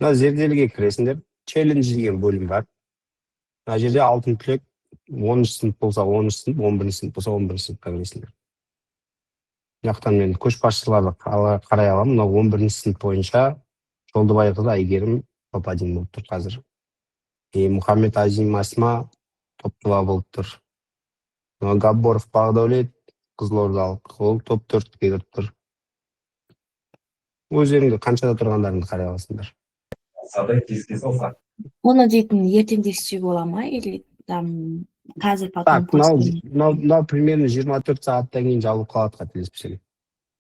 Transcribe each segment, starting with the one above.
Мына зерделіге кіресіңдер. Челлендж деген бөлім бар. Мына жерде алтын түлек 10 сынып болса 10 сынып, 11 сынып болса 11 сыныпқа кіресіңдер. Жақтан мен көшбасшыларды қарай аламын. Мына 11 сынып бойынша Жолдыбай қызы Айгерім топ-1 болып тұр қазір. Мұхаммед Азим Асма топ-2 болып тұр. Габборов Бағдәулет Қызылордалық ол топ-4-ке кіріп тұр. Өздеріңді қаншада тұрғандарыңды қарай аласыңдар. Оны дейтін ертеңдесте бола ма? Или там қазір потом? Так, мынау примерно 24 сағаттан кейін жабылып қалады қателеспесем.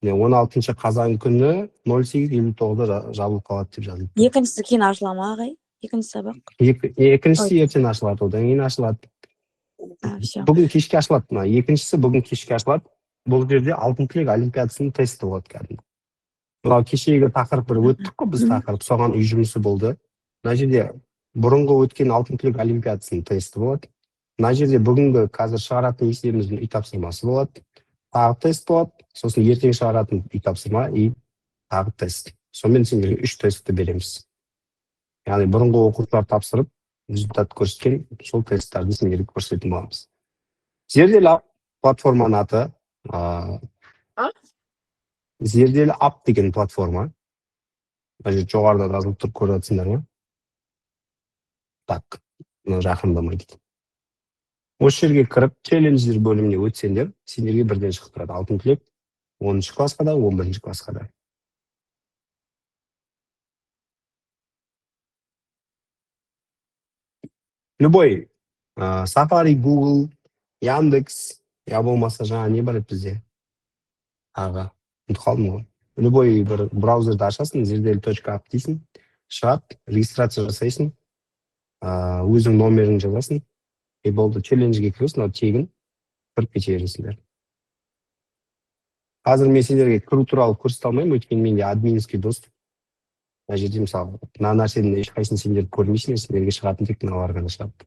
16 қазан күні 08:59-да жабылып қалады деп жазылып тұр. Екіншісі кейін ашыла ма, ағай? Екінші сабақ? Екіншісі ертең ашылады, одан кейін ашылады. Бүгін кешке ашылады. Екіншісі бүгін кешке ашылады. Бұл жерде алтын түлек олимпиадасының тесті болады кәдімгі. Мынау кешегі тақырып бір өттік қой біз тақырып, соған үй жұмысы болды. Мына жерде бұрынғы өткен алтын түлек олимпиадасының тесті болады. Мына жерде бүгінгі қазір шығаратын есебіміздің үй тапсырмасы болады. Тағы тест болады. Сосын ертең шығаратын үй тапсырма и тағы тест. Сонымен сендерге 3 тестті береміз. Яғни бұрынғы оқушылар тапсырып, результат көрсеткен сол тесттарды сендерге көрсететін боламыз. Зерделі ап платформаның аты. Зерделі ап деген платформа. Жоғарыда жазылып тұр, көріп жатсыңдар ма? Так, жақындамайды. Осы жерге кіріп, челлендждер бөліміне өтсеңдер, сендерге бірден шығып тұрады. Алтын түлек 10 классқа да, 11 классқа да. Любой Safari, Google, Яндекс, я болмаса жаңа не бар еді бізде? Аға, ұмытып қалдым ғой. Любой бір браузерді ашасың, зерделі.ап дейсің, шығады, регистрация жасайсың, өзің номерін жазасың, и болды, челленджге кіресің, ал тегін кіріп кете бересіңдер. Қазір мен сендерге кіру туралы көрсете алмаймын, өйткені менде админский доступ. Мына жерде мысалы, мына нәрсенің ешқайсысын сендер көрмейсіңдер, сендерге шығатын тек мыналар ғана шығады.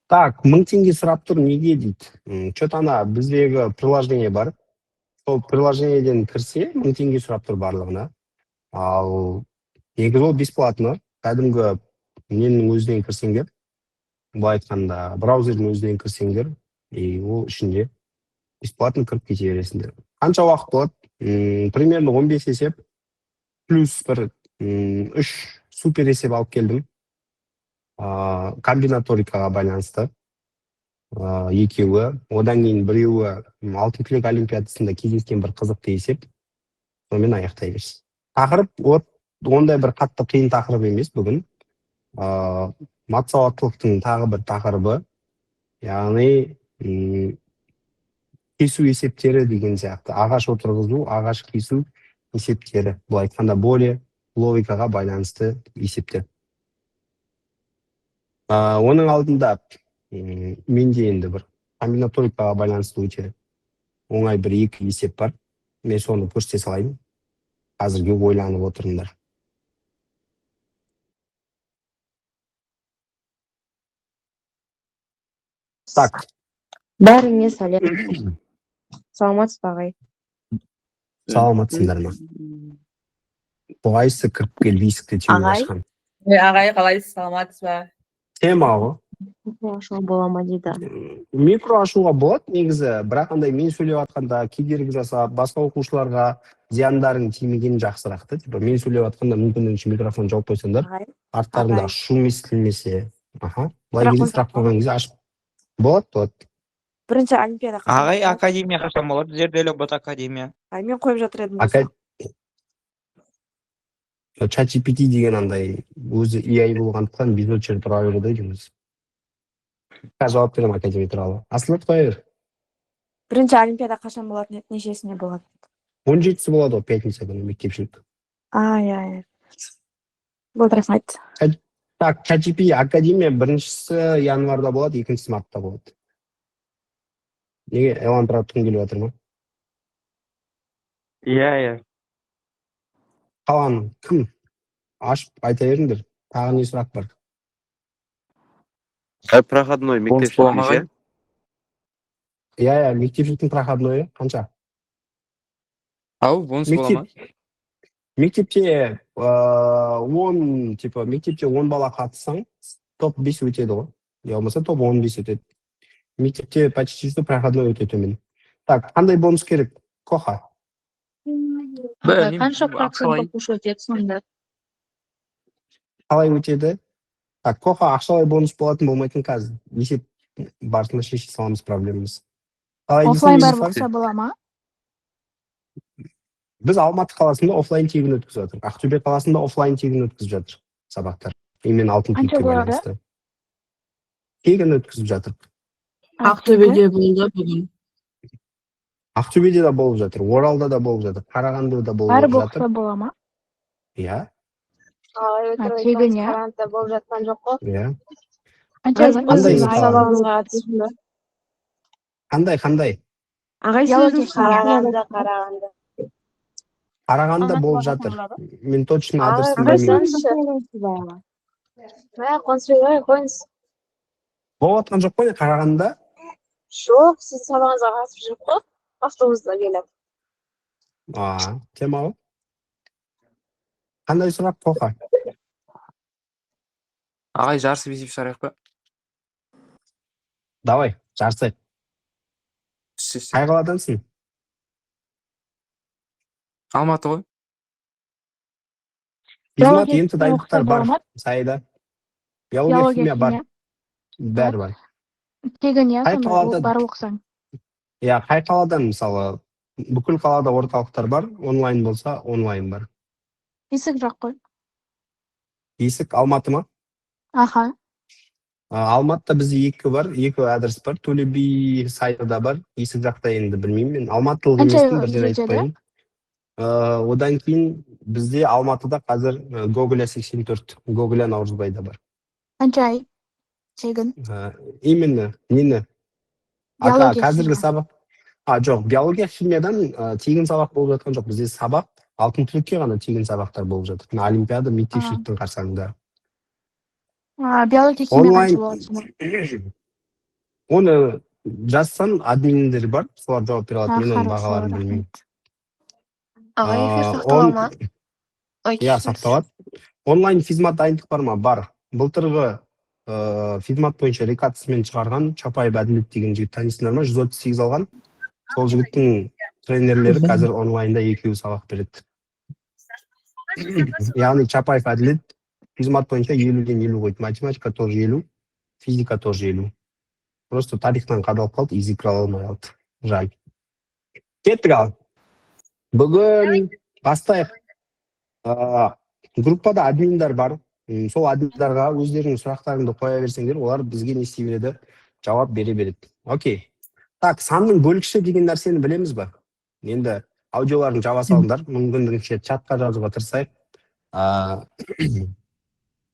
Так, 1000 теңге сұрап тұр, неге дейді? Что-то ана біздегі приложение бар. Сол приложениеден кірсе 1000 теңге сұрап тұр барлығына. Ал негізі ол бесплатно. Кәдімгі ненің өзінен кірсеңдер, былай айтқанда браузердің өзінен кірсеңдер, и ол ішінде бесплатно кіріп кете бересіңдер. Қанша уақыт болады? Примерно 15 есеп плюс бір 3 супер есеп алып келдім. Комбинаторикаға байланысты. Екеуі, одан кейін біреуі алтын түлек олимпиадасында кездескен бір қызықты есеп. Сонымен аяқтай берсін. Тақырып ондай бір қатты қиын тақырып емес бүгін. Мат сауаттылықтың тағы бір тақырыбы, яғни кесу есептері деген сияқты. Ағаш отырғызу, ағаш кесу есептері. Бұл айтқанда более логикаға байланысты есептер. Оның алдында менде енді бір комбинаторикаға байланысты өте оңай бір 2 есеп бар. Мен соны көрсете салайын. Қазірге ойланып отырыңдар. Так. Бәріңе сәлем. Саламатсыз ба, ағай? Саламатсыңдар ма? Қайсы кіріп келді есікті теуіп ашқан? Ағай, қалайсыз, саламатсыз ба? Тема ғой. Микро ашуға бола ма дейді. Микро ашуға болады негізі, бірақ андай мен сөйлеп жатқанда кедергі жасап, басқа оқушыларға зияндарын тимеген жақсырақ та. Мен сөйлеп жатқанда мүмкіндігінше микрофон жауып қойсаңдар, арттарында шум естілмесе. Былай келіп сұрақ қойған кезде ашып болады. Бірінші олимпиада. Ағай, академия қашан болады? Зерделі бот академия. Мен қойып жатыр едім. ChatGPT деген андай өзі AI болғандықтан біз өтшер тұра береді дейміз. Жауап берем академия туралы. Асылып қоя бер. Бірінші олимпиада қашан болады, нешесіне болады? 17-сі болады, пятница күні мектепшілік. Ай. Болды, рахмет. Так, ChatGPT академия 1-ші январда болады, 2-ші мартта болады. Неге элантырап тұғын келіп жатыр ма? Иә. Қалған кім? Ашып айта беріңдер. Тағы не сұрақ бар? Проходной Бонус мектеп бола ма ше? ағай? Иә, мектептің проходной қанша? Ау, бонус бола ма? Мектепте 10, типа, мектепте 10 бала қатыссаң, топ 5 өтеді ғой. Я болмаса топ 15 өтеді. Мектепте почти что проходной өте төмен. Так, қандай бонус керек? Коха. Білмеймін, Қанша ақшалай. процент оқушы өтеді сонда? Қалай өтеді? Так, Коха ақшалай бонус болатын болмайтын қазір. Есеп барысында шеше саламыз проблемамыз. Қалай Офлайн дейсің, бар Юзефа? болса бола ма? Біз Алматы қаласында офлайн тегін өткізіп жатыр. Ақтөбе қаласында офлайн тегін өткізіп жатыр сабақтар. Именно алтын Қанша түлікке болады? байланысты. Тегін өткізіп жатыр. Ақтөбеде болды бүгін. Ақтөбеде де болып жатыр, Оралда да болып жатыр, Қарағандыда да болып Бәрі жатыр. болса бола ма? Иә, Тегін иә? Карантинда болып жатқан жоқ қой. иә. Қанша Қандай өзіңіз сабағыңызға қатысты. Қандай? Ағай Биология сөзіңіз қарағанды. Қарағандыда болып жатыр. Мен точно адресін Ағай білмеймін. сенші. Мә, қонсырай қойыңыз. Болып жатқан жоқ қой Қарағандыда? Жоқ, сіз сабағыңызға қатысып жүріп қой. Автобуста келіп. Тема ғой. Қандай сұрақ Коха? Ағай, жарысып есеп шығарайық па? Давай, жарысайық. Қай қаладансың? Алматы ғой. Физмат Биология, енді дайындықтар бола бар. ма? Сайда. Биология, Биология, химия бар. химия. Бәрі бар. Тегін иә, Қай сонда қалада? бар оқысаң. Иә, қай қаладан мысалы бүкіл қалада орталықтар бар, онлайн болса онлайн бар. Есік жоқ қой. Есік Алматы ма? Аха. Алматыда бізде екі бар, екі адрес бар. Төле би сайты бар. Есік жақта енді білмеймін. Мен алматылық Қанша емеспін, бірден айтып жетеді? қояйын. Одан кейін бізде Алматыда қазір Гоголя 84, Гоголя Наурызбайда бар. Қанша ай? Тегін. Именно, нені? Биология, Қазіргі химия. сабақ. Жоқ, биология, химиядан тегін сабақ болып жатқан жоқ. Бізде сабақ алтын түлекке ғана тегін сабақтар болып жатыр. Олимпиада, мектепшіліктің қарсаңында. Биология, химия қанша болады сонда? Оны жазсаң админдер бар, солар жауап бере алады. Мен оның Хорошо, бағаларын рахмет. білмеймін. Ағай эфир сақтала ма? Иә, сақталады. Онлайн физмат дайындық бар ма? Бар. Былтырғы физмат бойынша рекатысымен шығарған Чапаев Әділет деген жігіт танисыңдар ма? 138 алған. Сол жігіттің тренерлері қазір онлайнда екеуі сабақ береді. Яғни Чапаев Әділет физмат бойынша 50-ден 50 қойды. Математика тоже 50, физика тоже 50. Просто тарихтан қадалып қалды, изи кіре алмай қалды. Жаль. Кеттік ал. Бүгін бастайық. Группада админдар бар. Сол админдарға өздерінің сұрақтарыңды қоя берсеңдер, олар бізге не істей береді? Жауап бере береді. Окей. Так, санның бөлгіші деген нәрсені білеміз ба? Енді аудиоларын жаба салыңдар, мүмкіндігінше чатқа жазуға тырысайық.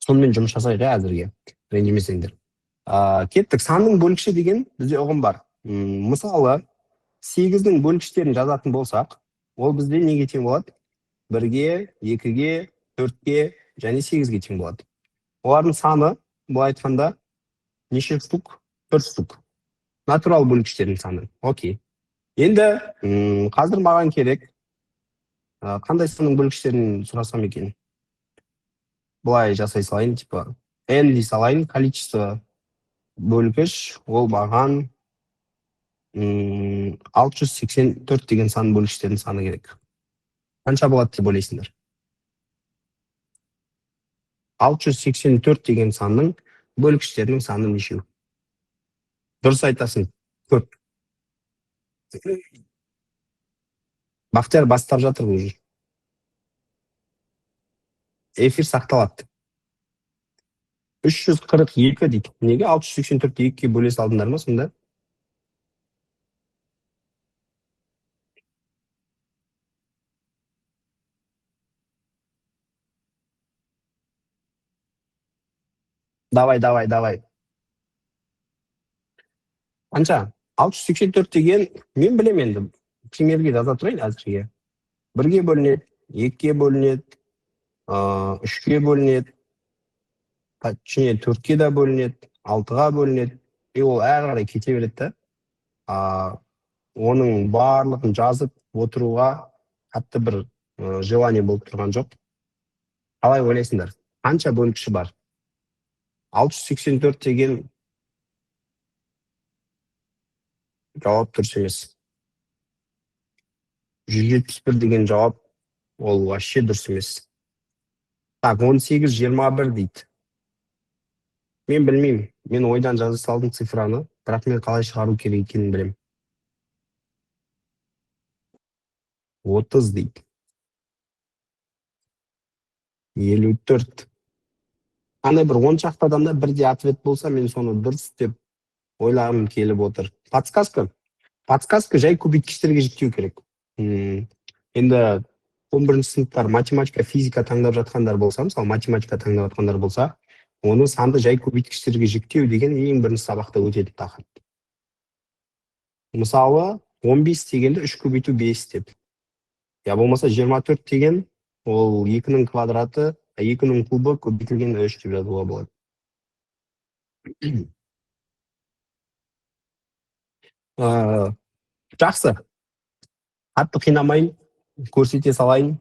Сонымен жұмыс жасайық әзірге. Ренжімесеңдер. Кеттік, санның бөлгіші деген бізде ұғым бар. Мысалы, 8-дің бөлгіштерін жазатын болсақ, ол бізде неге тең болады? 1-ге, 2-ге, 4-ге және 8-ге тең болады. Олардың саны, бұл айтқанда, неше штук? 4 штук. Натурал бөлгіштердің саны. Окей. Енді қазір маған керек. Қандай санның бөлгіштерін сұрасам екен? Бұлай жасай салайын, типа, n дей салайын, количество бөлгіш, ол маған 684 деген сан бөлгіштердің саны керек. Қанша болады деп ойлайсыңдар? 684 деген санның бөлгіштерінің саны нешеу? Дұрыс айтасың, көп. Бақтияр бастап жатыр бұл. Эфир сақталады. 342 дейді. Неге 684-ті 2-ге бөле салдыңдар ма сонда? Давай. Қанша? 684 деген мен білем енді. Примерге жаза тұрайын әзірге. 1-ге бөлінеді, 2-ге бөлінеді, 3-ге бөлінеді, точнее 4-ге де бөлінеді, 6-ға бөлінеді. Ол әрі қарай кете береді да. Оның барлығын жазып отыруға қатты бір желание болып тұрған жоқ. Қалай ойлайсыңдар? Қанша бөлгіші бар? 684 деген жауап дұрыс емес. 171 деген жауап ол вообще дұрыс емес. Так, 18-21 дейді. Мен білмеймін. Мен ойдан жаза салдым цифраны, бірақ мен қалай шығару керек екенін білемін. 30 дейді. 54. Андай бір 10 шақты адамда бірде ответ болса, мен соны дұрыс деп ойлағым келіп отыр. Подсказка жай көбейткіштерге жіктеу керек. Енді 11-ші сыныптар математика, физика таңдап жатқандар болса, мысалы математика таңдап жатқандар болса, оны санды жай көбейткіштерге жіктеу деген ең бірінші сабақта өтеді тақырып. Мысалы 15 дегенді 3 көбейту 5 деп. Я болмаса 24 деген ол 2-ның квадраты, 2-ның кубы көбейтілген 3 деп жазуға болады. Жақсы. Қатты қинамайын, көрсете салайын.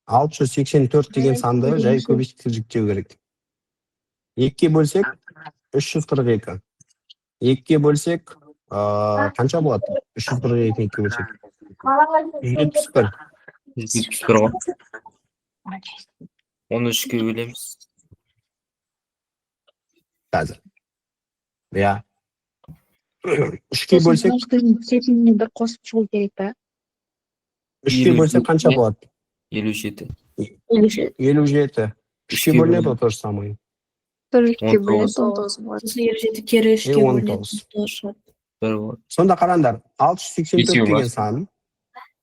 684 деген санды жай көбейтікті жіктеу керек. 2-ке бөлсек 342. 2-ке бөлсек қанша болады? 342-ні 2-ке бөлсек 171. 171 ғой. Оны 3-ке бөлеміз. Қазір. Я. 3-ке бөлсек Сетіміне бір қосып шығу керек па? 3-ке бөлсек қанша болады? 57. 57. 3-ке бөлінеді о то же самое. 3-ке 57 кері 3-ке бөлінеді. 19. Сонда қараңдар, 684 деген сан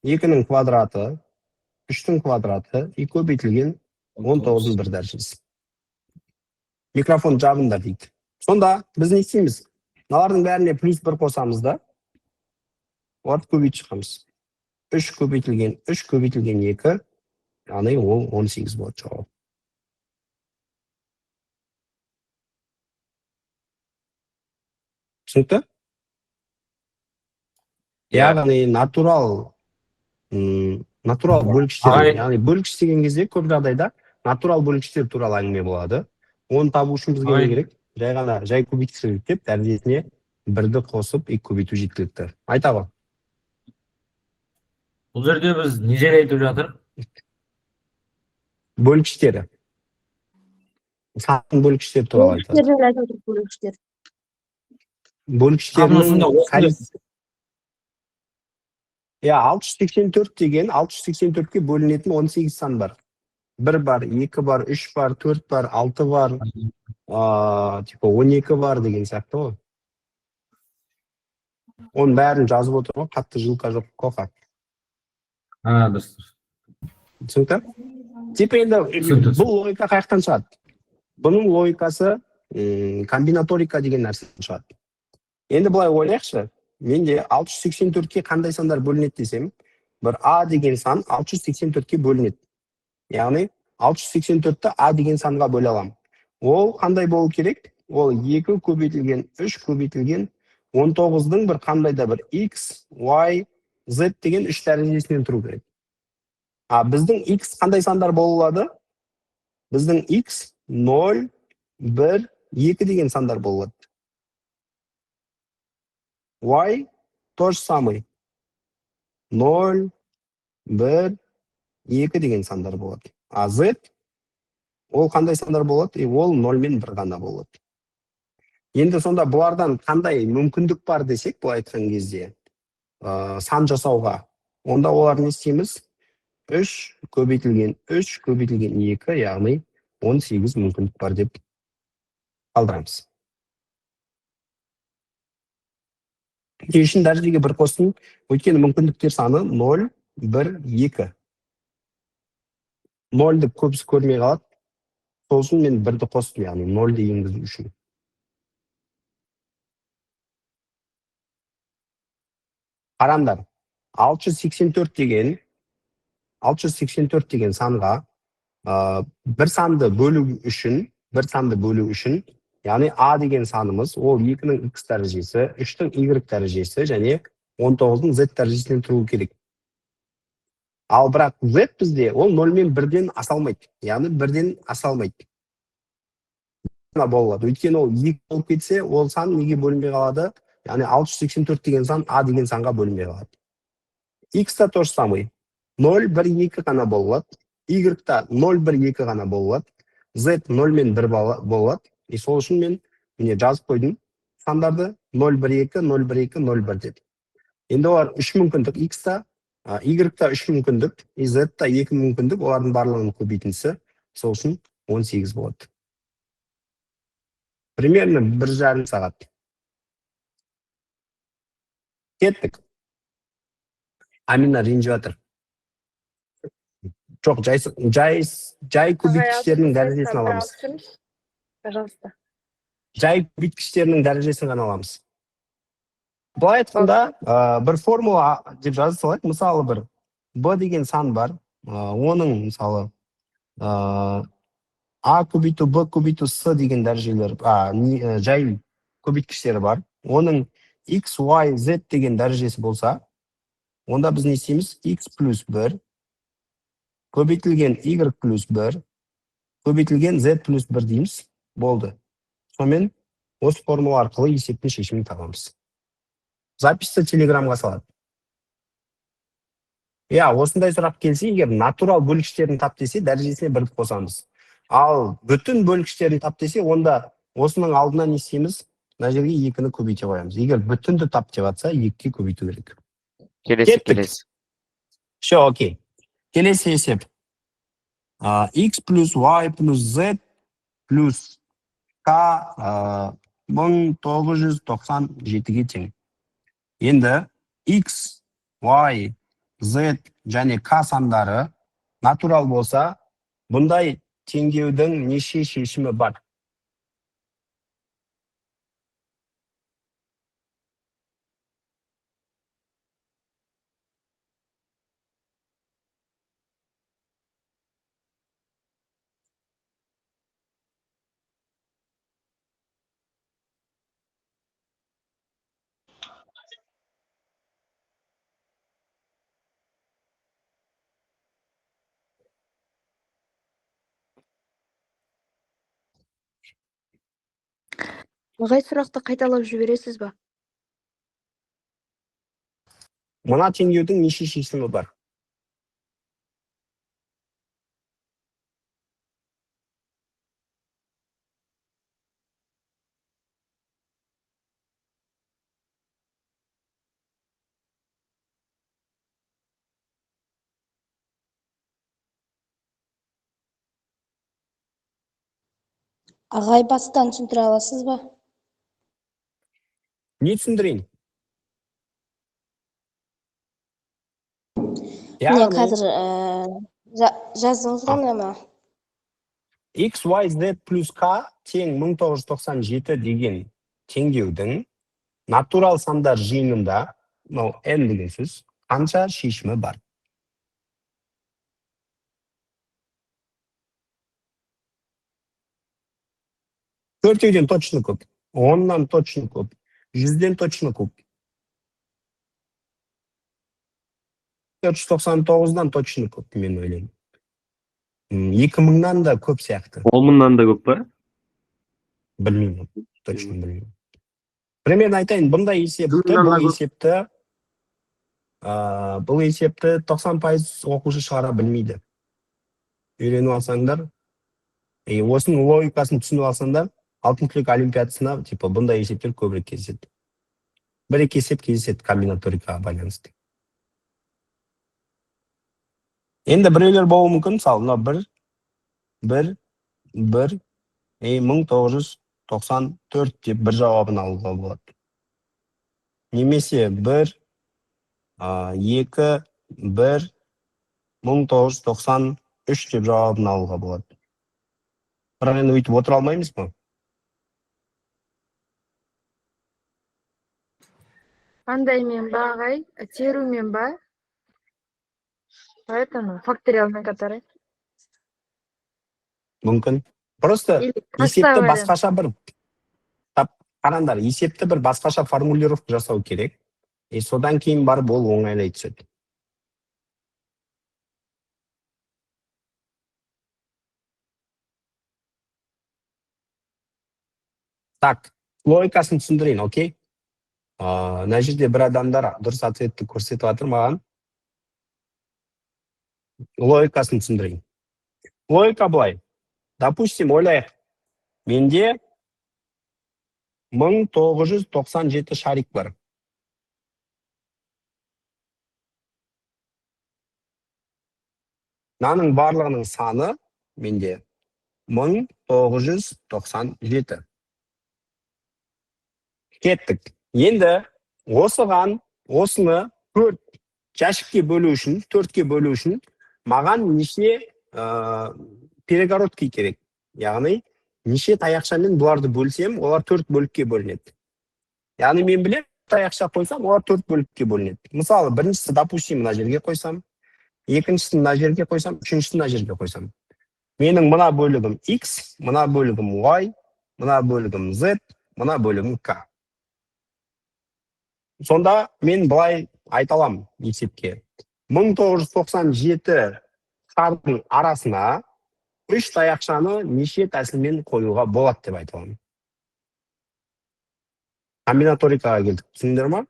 2-ның квадраты, 3-дің квадраты, и көбейтілген 19-ның бір дәрежесі. Микрофон жабыңдар дейді. Сонда біз не істейміз? Мыналардың бәріне плюс 1 қосамыз да, оларды көбейтіп шығамыз. 3 көбейтілген 2, яғни ол 18 болады жауап. Түсінікті? Яғни натурал бөлгіштер, яғни бөлгіш деген кезде көп жағдайда натурал бөлгіштер туралы әңгіме болады. Оны табу үшін бізге не керек? Жай көбейткіші деп дәрежесіне 1-ді қосып 2 көбейту жеткілікті. Айта ғой. Бұл жерде біз не жайлы айтып жатыр? Бөлгіштері. Санның бөлгіштері туралы айтады. Бөлгіштерінің 684 деген 684-ке бөлінетін 18 сан бар. 1 бар, 2 бар, 3 бар, 4 бар, 6 бар, 12 бар деген сияқты ғой. Оның бәрін жазып отыр ғой, қатты жылқа жоқ қоқа. Дұрыс. Түсінікті? Енді бұл логика қаяқтан шығады? Бұның логикасы комбинаторика деген нәрседен шығады. Енді былай ойлайықшы, менде 684-ке қандай сандар бөлінеді десем, бір А деген сан 684-ке бөлінеді. Яғни 684-ті А деген санға бөле алам. Ол қандай болу керек? Ол 2 көбейтілген 3 көбейтілген 19-дың бір қандайда бір X, Y, Z деген 3 дәрежесінен тұру керек. Біздің X қандай сандар болады? Біздің X 0, 1, 2 деген сандар болады. Y то же самый. 0, 1, 2 деген сандар болады. А Z ол қандай сандар болады? Ол 0 мен 1 ғана болады. Енді сонда бұлардан қандай мүмкіндік бар десек, бұл айтқан кезде сан жасауға. Онда олар не істейміз? 3 көбейтілген 2, яғни 18 мүмкіндік бар деп қалдырамыз. Не үшін дәрежеге 1 қостың? Өйткені мүмкіндіктер саны 0, 1, 2. 0-ді көбісі көрмей қалады. Сол үшін мен 1-ді қостым, яғни 0-ді енгізу үшін. Қараңдар, 684 деген санға бір санды бөлу үшін bir sanды bölүү үшін, яғни A деген санымыз, ол 2-нің x дәрежесі, 3-нің y дәрежесі, және 19-ның z дәрежесінен тұру керек. Ал бірақ z бізде ол 0 мен 1-ден аса алмайды. Яғни 1-ден аса алмайды. Болады. Өйткені ол 2 болып кетсе, ол сан неге бөлінбей қалады? Яғни 684 деген сан A деген санға бөлінбей қалады. X-та то же самый. 0, 1, 2 ғана болады. Y-та 0, 1, 2 ғана болады. Z 0 мен 1 болады. И сол үшін мен міне жазып қойдым сандарды 0, 1, 2, 0, 1, 2, 0, 1 деді. Енді олар 3 мүмкіндік. X-та, Y-та 3 мүмкіндік, Z-та 2 мүмкіндік. Олардың барлығының көбейтіндісі. Сол үшін 18 болады. Примерно 1,5 сағат. Кеттік. Амина ренжіп жатыр. Жоқ, жай көбейткіштерінің дәрежесін аламыз. Пожалуйста. Жай көбейткіштерінің дәрежесін ғана аламыз. Былай айтқанда, бір формула деп жаза салайық. Мысалы бір b деген сан бар. Оның мысалы a көбейту b көбейту s деген дәрежелер, жай көбейткіштері бар. Оның x, y, z деген дәрежесі болса, онда біз не істейміз? X плюс 1 көбейтілген y плюс 1 көбейтілген z плюс 1 дейміз. Болды. Сонымен осы формула арқылы есептің шешімін табамыз. Записті телеграмға салады. Осындай сұрақ келсе, егер натурал бөлікштерін тап десе, дәрежесіне 1 қосамыз. Ал бүтін бөлікштерін тап десе, онда осының алдына не істейміз? Мына жерге 2-ні көбейте қоямыз. Егер бүтінді тап деп жатса, 2-ге көбейту керек. Келесі. Все, окей. Келесі есеп. X плюс Y плюс Z плюс K 1997-ге тең. Енді X, Y, Z және K сандары натурал болса, бұндай теңдеудің неше шешімі бар? Ағай, сұрақты қайталап жібересіз ба? Мына теңдеудің неше шешімі бар? Ағай, бастан түсіндіре аласыз ба? Не түсіндірейін? Міне қазір жаздыңыз ғой ма? X, Y, Z плюс K тең 1997 деген теңдеудің натурал сандар жиынында, n деген сөз, қанша шешімі бар? Төртеуден точно көп, 10-нан точно көп, 100-ден точно көп. 499-дан точно көп, мен ойлаймын. 2000-нан да көп сияқты. 10.000-нан да көп па? Білмеймін, точно білмеймін. Примерно айтайын, бұндай бұл есепті 90% оқушы шығара білмейді. Үйреніп алсаңдар, осының логикасын түсініп алсаңдар, алтын түлек олимпиадасына бұндай есептер көбірек кездеседі. Бір-екі есеп кездеседі комбинаторикаға байланысты. Енді біреулер болуы мүмкін, мысалы, 1994 деп бір жауабын алуға болады. Немесе 1, 2, 1, 1993 деп жауабын алуға болады. Бірақ енді өйтіп отыра алмаймыз ба? Қандаймен ба, ағай? Терумен ба? Поэтому факториалмен қатары. Мүмкін. Просто Или есепті таштай берем. басқаша бір қараңдар, есепті бір басқаша формулировка жасау керек. Содан кейін барып ол оңайлай түседі. Так, логикасын түсіндірейін, окей? Мына жерде бір адамдар дұрыс ответті көрсетіп жатыр маған. Логикасын түсіндірейін. Логика былай. Допустим, ойлайық. Менде 1997 шарик бар. Мынаның барлығының саны менде 1997. Кеттік. Енді осыны 4 жәшікке бөлу үшін, 4-ке бөлу үшін маған неше перегородки керек. Яғни, неше таяқшамен бұларды бөлсем, олар 4 бөлікке бөлінеді. Яғни, мен білем, таяқша қойсам, олар 4 бөлікке бөлінеді. Мысалы, біріншісі, допустим, мына жерге қойсам, екіншісін мына жерге қойсам, үшіншісін мына жерге қойсам. Менің мына бөлігім X, мына бөлігім Y, мына бөлігім Z, мына бөлігім K. Сонда мен былай айталам есепке. 1997 шардың арасына 3 таяқшаны неше тәсілмен қоюға болады деп айталам. Комбинаторикаға келдік, түсіндіңдер ма?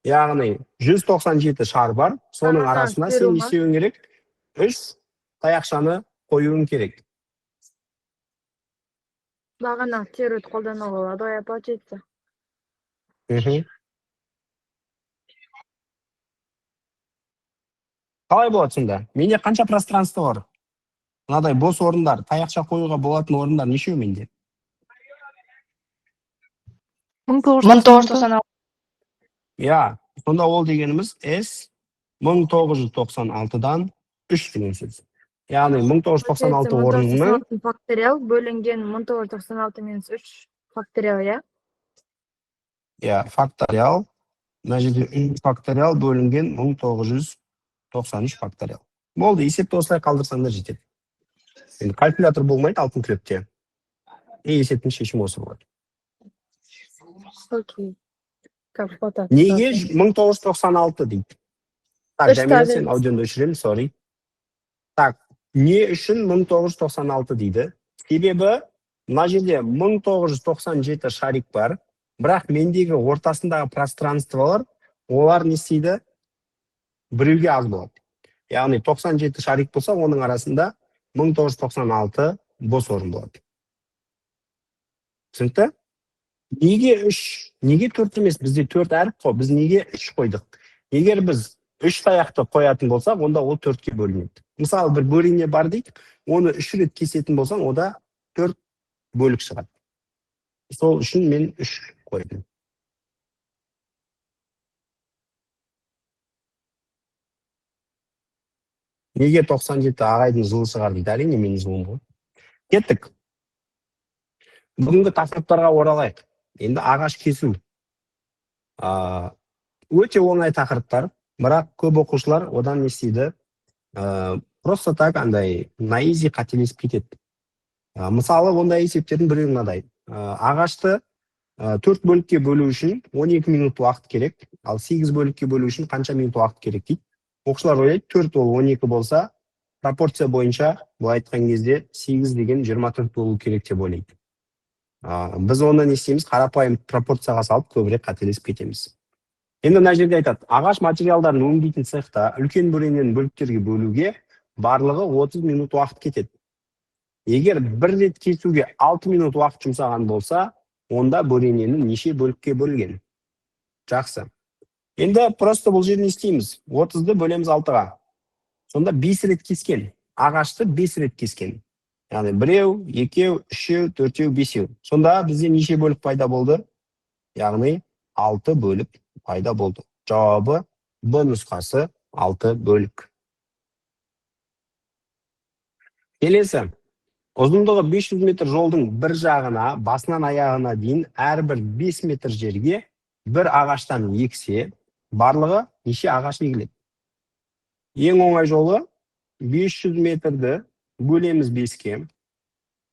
Яғни 197 шар бар, соның арасына сен не істеуің керек? 3 таяқшаны қоюың керек. Бағана теруді қолдануға болады, оя получается. Қалай болады сонда? Менде қанша пространство бар? Мынадай бос орындар, таяқша қоюға болатын орындар нешеу менде? 1996. Я, сонда ол дегеніміз S 1996-дан 3 деген сөз. Яғни 1996 орынның факториал бөлінген 1996 минус 3 факториал, я? Я, факториал. Мына жерде 3 факториал бөлінген 1993 факториал. Болды, есепті осылай қалдырсаңдар жетеді. Енді калькулятор болмайды алтын түлекте. Есептің шешімі осы болады. Окей. Как фото. Неге 1996 дейді? Так, Жәмила, сен аудионды өшірем, sorry. Так, не үшін 1996 дейді? Себебі, мына жерде 1997 шарик бар, бірақ мендегі ортасындағы пространстволар, олар не істейді? Біреуге аз болады. Яғни 97 шарик болса, оның арасында 1996 бос орын болады. Түсінікті? Неге 3? Неге 4 емес? Бізде 4 әріп қой. Біз неге 3 қойдық? Егер біз 3 таяқты қоятын болсақ, онда ол 4-ке бөлінеді. Мысалы, бір бөрене бар дейді, оны 3 рет кесетін болсаң, ода 4 бөлік шығады. Сол үшін мен 3 қойдым. Неге 97 ағайдың жылы шығар дейді, әрине менің жылым ғой. Кеттік. Бүгінгі тақырыптарға оралайық. Енді ағаш кесу. Өте оңай тақырыптар, бірақ көп оқушылар одан не істейді? Просто так андай наизи қателесіп кетеді. Мысалы, ондай есептердің біреуі мынадай. Ағашты 4 бөлікке бөлу үшін 12 минут уақыт керек, ал 8 бөлікке бөлу үшін қанша минут уақыт керек дейді. Оқушылар ойлайды, 4 ол 12 болса, пропорция бойынша бұл айтқан кезде 8 деген 24 болу керек деп ойлайды. Біз оны не істейміз? Қарапайым пропорцияға салып көбірек қателесіп кетеміз. Енді мына жерде айтады, ағаш материалдарын өңдейтін цехта үлкен бөренені бөліктерге бөлуге барлығы 30 минут уақыт кетеді. Егер бір рет кесуге 6 минут уақыт жұмсаған болса, онда бөренені неше бөлікке бөлген? Жақсы. Енді просто бұл жерін істейміз. 30-ды бөлеміз 6-ға. Сонда 5 рет кескен. Ағашты 5 рет кескен. Яғни 1, 2, 3, 4, 5. Сонда бізде неше бөлік пайда болды? Яғни 6 бөлік пайда болды. Жауабы Б нұсқасы 6 бөлік. Келесі. Ұзындығы 500 метр жолдың бір жағына, басынан аяғына дейін әрбір 5 метр жерге бір ағаштан ексе, барлығы неше ағаш егіледі? Ең оңай жолы 500 метрді бөлеміз 5-ке.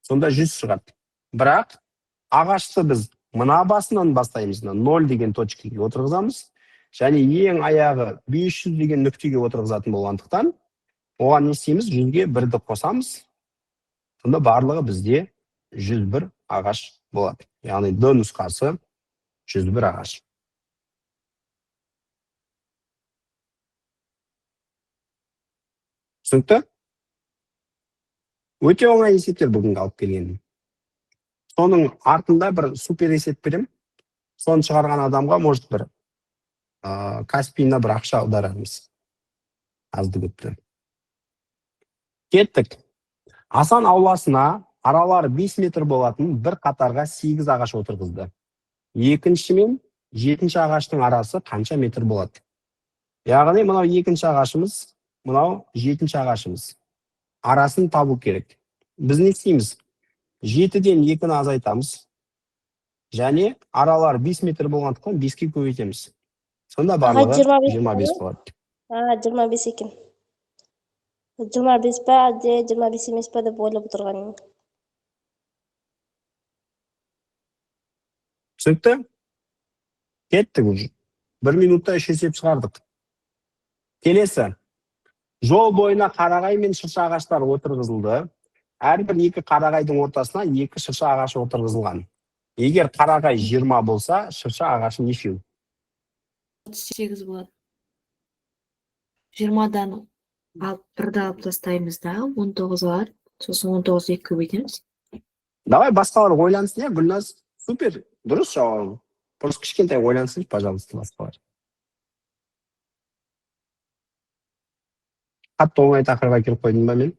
Сонда 100 шығады. Бірақ ағашты біз мына басынан бастаймыз, 0 деген точкеге отырғызамыз. Және ең аяғы 500 деген нүктеге отырғызатын болғандықтан, оған не істейміз? 100-ге 1-ді қосамыз. Сонда барлығы бізде 101 ағаш болады. Яғни Д нұсқасы 101 ағаш. Түсінікті? Өте оңай есептер бүгінгі алып келгенім. Соның артында бір супер есеп берем. Соны шығарған адамға может бір Каспийна бір ақша аударармыз. Азды көпті. Кеттік. Асан ауласына аралары 5 метр болатын бір қатарға 8 ағаш отырғызды. Екінші мен 7-ші ағаштың арасы қанша метр болады? Яғни мынау 2-ші ағашымыз, мынау 7-ші ағашымыз. Арасын табу керек. Біз не істейміз? 7-ден 2-ні азайтамыз. Және аралар 5 метр болғандықтан 5-ке көбейтеміз. Сонда барлығы 25 болады. 25 екен. 25 па, 25 емес па деп ойлап отырғаным. Түсінікті? Кеттік уже. 1 минутта 3 есеп шығардық. Келесі. Жол бойына қарағай мен шырша ағаштар отырғызылды. Әрбір 2 қарағайдың ортасына 2 шырша ағашы отырғызылған. Егер қарағай 20 болса, шырша ағашы нешеу? 38 болады. 20-дан алып 1-ді алып тастаймыз да, 19 бар. Сосын 19-ды 2 көбейтеміз. Давай басқалар ойлансын, Гүлназ. Супер, дұрыс жауабың. Просто кішкентай ойлансын, пожалуйста, басқалар. Қатты оңай тақырға келіп қойдым ба мен?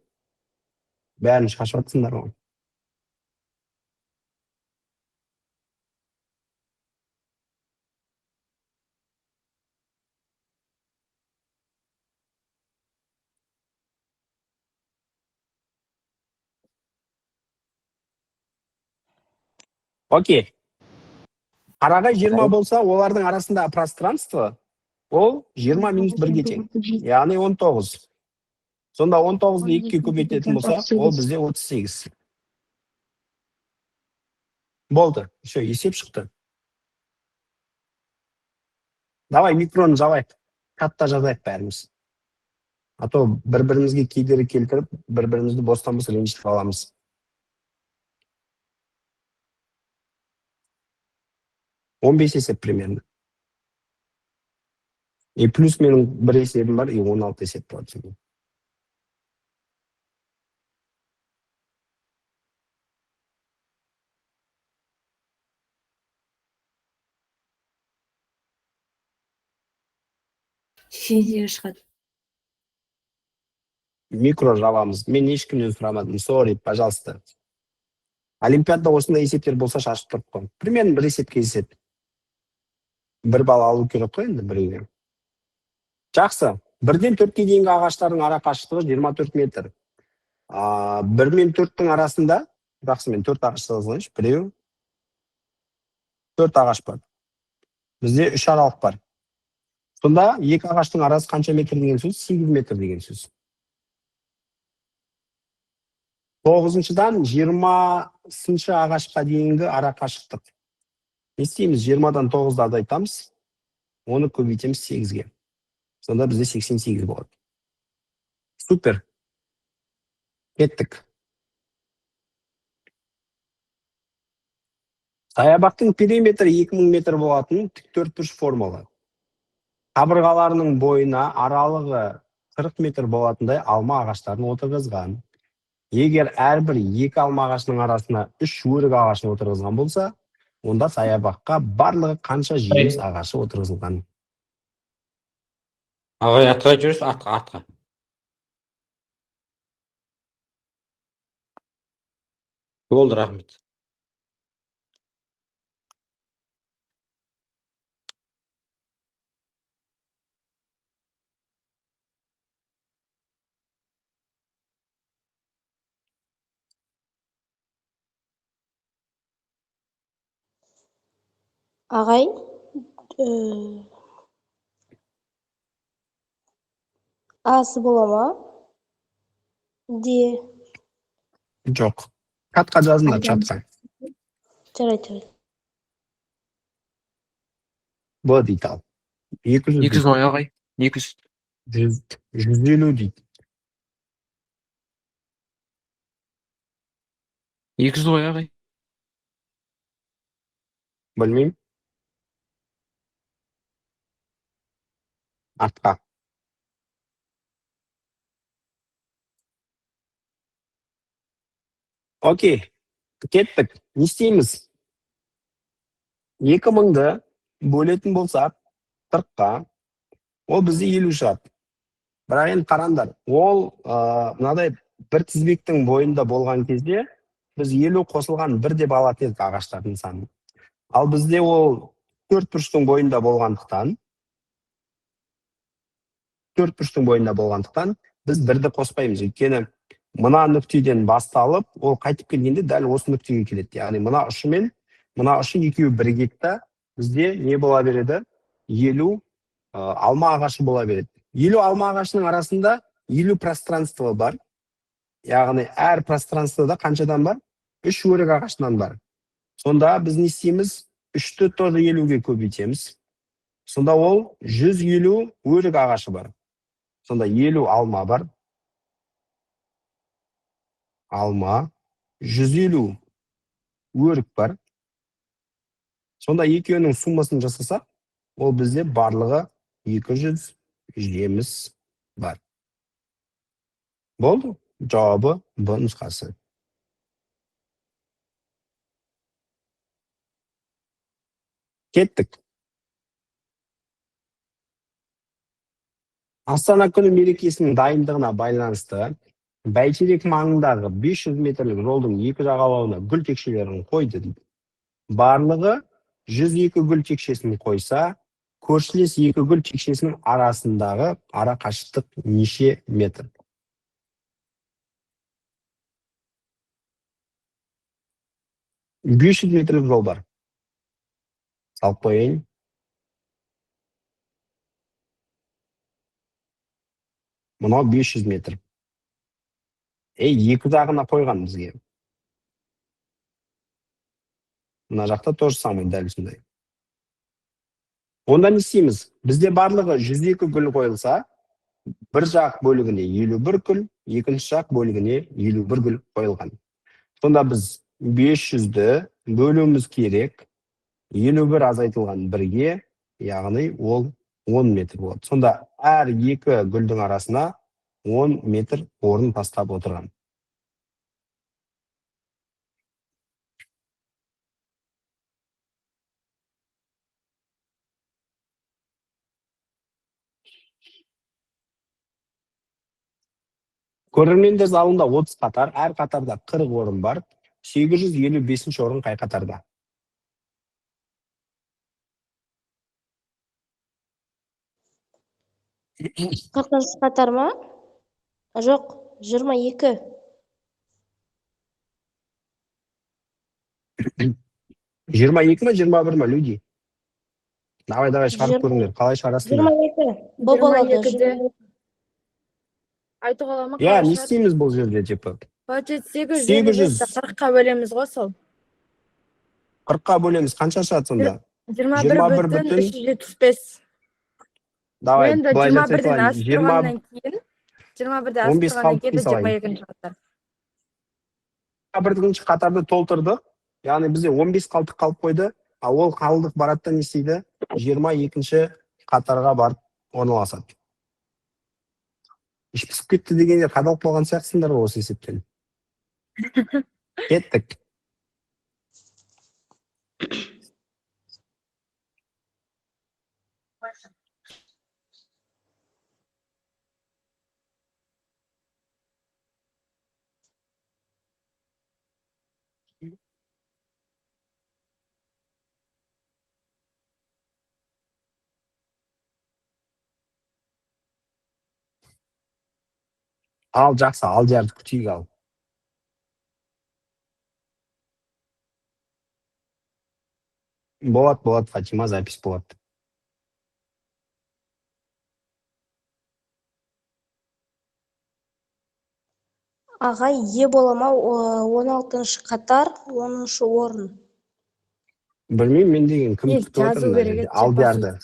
Бәрін шашып атсыңдар ғой. Окей. Қарағай 20 болса, олардың арасында пространство ол 20 минус 1-ге тең. Яғни 19. Сонда 19-ды 2-ге көбейтетін болса, ол бізде 38. Болды. Все, есеп шықты. Давай микроны жабайық. Қатта жазайық бәріміз. А то бір-бірімізге кедергі келтіріп, бір-бірімізді бостан бос ренжітіп аламыз. Он 15 есеп примерно. И плюс менің бір есебім бар, и 16 есеп болады. Сенде шығады. Микро жабамыз. Мен ешкімнен сұрамадым. Sorry, пожалуйста. Олимпиада осындай есептер болса шашып тұрып қой. Примерно бір есепке есеп. Бір бал алу керек қой енді біреуге. Жақсы. 1-ден 4-ке дейінгі ағаштардың ара қашықтығы 24 метр. 1 мен 4-тің арасында, жақсы мен 4 ағаш жазғаншы, біреу 4 ағаш бар. Бізде 3 аралық бар. Сонда 2 ағаштың арасы қанша метр деген сөз? 8 метр деген сөз. 9-дан 20-шы ағашқа дейінгі ара қашықтық. Не істейміз? 20-дан 9-ды азайтамыз. Оны көбейтеміз 8-ге. Сонда бізде 88 болады. Супер. Кеттік. Саябақтың периметрі 2000 метр болатын тіктөртбұрыш формалы. Қабырғаларының бойына аралығы 40 метр болатындай алма ағаштарын отырғызған. Егер әрбір 2 алма ағашының арасына 3 өрік ағашын отырғызған болса, онда саябаққа барлығы қанша жеміс ағашы отырғызылған? Ағай атқа жүріс, атқа. Болды, рахмет. Ағай, Асы бола ма? Де. Жоқ. Чатқа жазыңдар, чатқа. Жарайды. Б дейді ал. 200 200 дейді. ой ағай. 200. 150 дейді. 200 ой ағай. Білмеймін. Артқа. Окей. Кеттік. Не істейміз? 2000-ды бөлетін болсақ 40-қа, ол бізде 50 шығады. Бірақ енді қараңдар, ол мынадай бір тізбектің бойында болған кезде біз 50 қосылған 1 деп алатын едік ағаштардың санын. Ал бізде ол 4 бұрыштың бойында болғандықтан біз 1-ді қоспаймыз. Өйткені мына нүктеден басталып, ол қайтып келгенде дәл осы нүктеге келеді. Яғни мына ұшы мен мына ұшы екеуі бірігекті, бізде не бола береді? 50 алма ағашы бола береді. 50 алма ағашының арасында 50 пространство бар. Яғни әр пространствода қаншадан бар? 3 өрік ағашынан бар. Сонда біз не істейміз? 3-ті тоже 50-ге көбейтеміз. Сонда ол 150 өрік ағашы бар. Сонда 50 алма бар. Алма. 150 өрік бар. Сонда екеуінің суммасын жасасақ, ол бізде барлығы 200 жеміс бар. Болды? Жауабы Б нұсқасы. Кеттік. Астана күні мерекесінің дайындығына байланысты Бәйтерек маңындағы 500 метрлік жолдың екі жағалауына гүл текшелерін қойды дейді. Барлығы 102 гүл текшесін қойса, көршілес 2 гүл текшесінің арасындағы ара қашықтық неше метр? $500 метрлік жол бар. Салып қойайын. Мынау 500 метр. Екі жағына қойған бізге. Мына жақта тоже самый дәл сондай. Онда не істейміз? Бізде барлығы 102 гүл қойылса, бір жақ бөлігіне 51 гүл, екінші жақ бөлігіне 51 гүл қойылған. Сонда біз 500-ді бөлуіміз керек. 51 азайтылған 1-ге, яғни ол 10 метр болады. Сонда әр екі гүлдің арасына 10 метр орын тастап отырған. Көрермендер залында 30 қатар, әр қатарда 40 орын бар. 855 орын қай қатарда? Қырқыншы қатар ма? Жоқ, 22. 22 ма, 21 ма, люди? Давай, шығарып көріңдер. Қалай шығарасыңдар? 22. Бұл болады. 22-де. Айтуға аламын. Не істейміз бұл жерде, типа? Получается, 40-қа бөлеміз ғой сол. 40-қа бөлеміз, қанша шығады сонда? 21,375. Давай, Енді былай 21-ден асып жасай тұрғаннан кейін, 21-де асып 15 тұрғаннан кейін қалып 22-ші қатар. 21-ші қатарды толтырдық. Яғни бізде 15 қалдық қалып қойды. Ол қалдық баратта не істейді? 22-ші қатарға барып орналасады. Іш пісіп кетті дегенде қадалып болған сияқтысыңдар осы есептен. Кеттік. Ал, жақсы, ал жарды күтейік ал. Болады, Фатима, запись болады. Аға, е болама 16-шы қатар, 10-шы орын. Білмеймін, мен деген кім Ел күтіп отыр жазу мына керек жерде? еді, Алдиярды.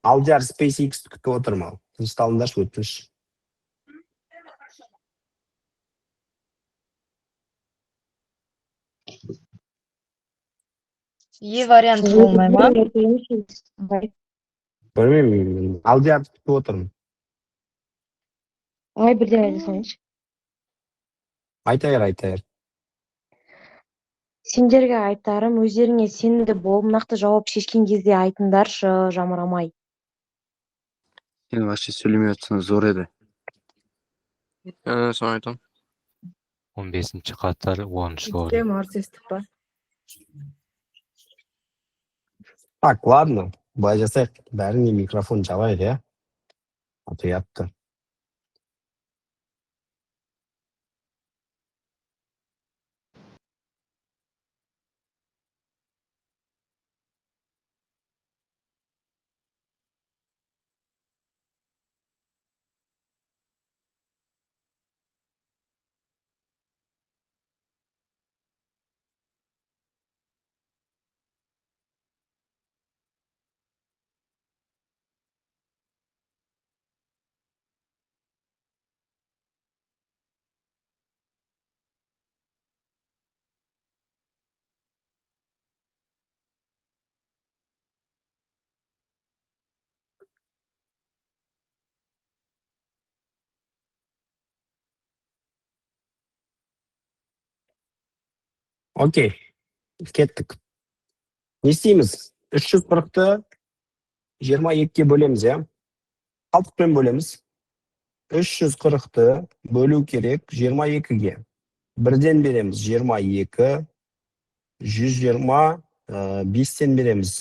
Алдияр SpaceX күтіп отырмын ал. Тынышталыңдаршы, өтініш. Е варианты болмай ма? Білмеймін, Алдиярды күтіп отырмын. Ой, бірден айта салайыншы. Айтайыр. Сендерге айтарым, өздеріңе сенімді болып, нақты жауап шешкен кезде айтыңдаршы, жамырамай. Сен вообще сөйлемей жатсаң зор еді. Соны айтам. 15-ші қатар 10-шы орын. Тем арс естіп па. Так, ладно. Былай жасайық. Бәріне микрофон жабайық, я? Отъятты. Окей. Кеттік. Не істейміз? 340-ты 22-ге бөлеміз, я? Қалтықпен бөлеміз. 340-ты бөлу керек 22-ге. Бірден береміз 22, 120, 5-тен береміз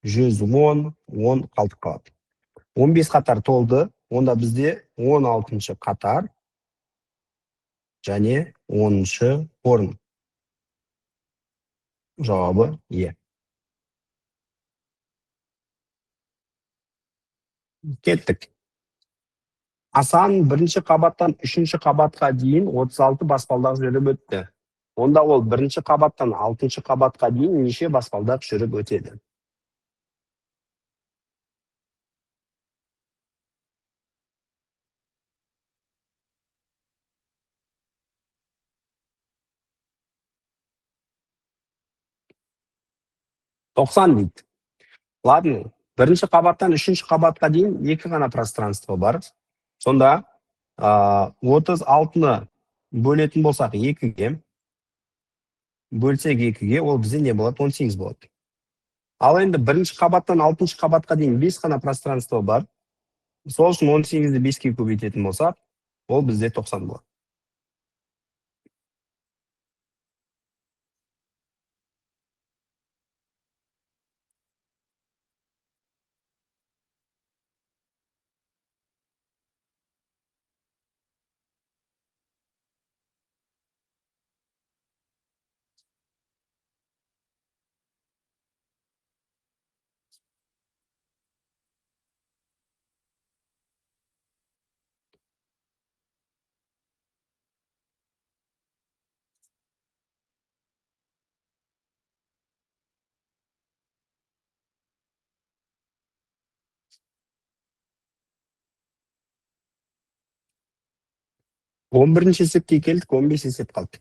110, 10 қалтық қалады. 15 қатар толды, онда бізде 16-шы қатар және 10-шы орын. Жауабы е. Кеттік. Асан бірінші қабаттан 3-ші қабатқа дейін 36 баспалдақ жүріп өтті. Онда ол бірінші қабаттан 6-ші қабатқа дейін неше баспалдақ жүріп өтеді? «90» дейді. Ладно, бірінші қабаттан 3-ші қабатқа дейін 2 ғана пространство бар. Сонда 36-ны бөлетін болсақ 2-ге, бөлсек 2-ге, ол бізде не болады? 18 болады. Ал енді бірінші қабаттан 6-шы қабатқа дейін 5 ғана пространство бар. Сол үшін 18-ді 5-ге көбейтетін болсақ, ол бізде 90 болады. Он бірінші есепке келдік, 15 есеп қалды.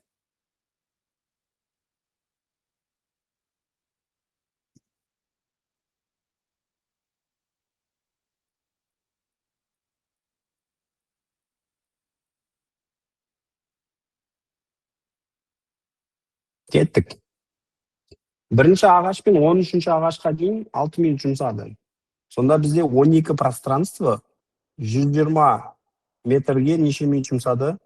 Кеттік. Бірінші ағаш пен 13-ші ағашқа дейін 6 минут жұмсады. Сонда бізде 12 пространство 120 метрге неше минут жұмсады?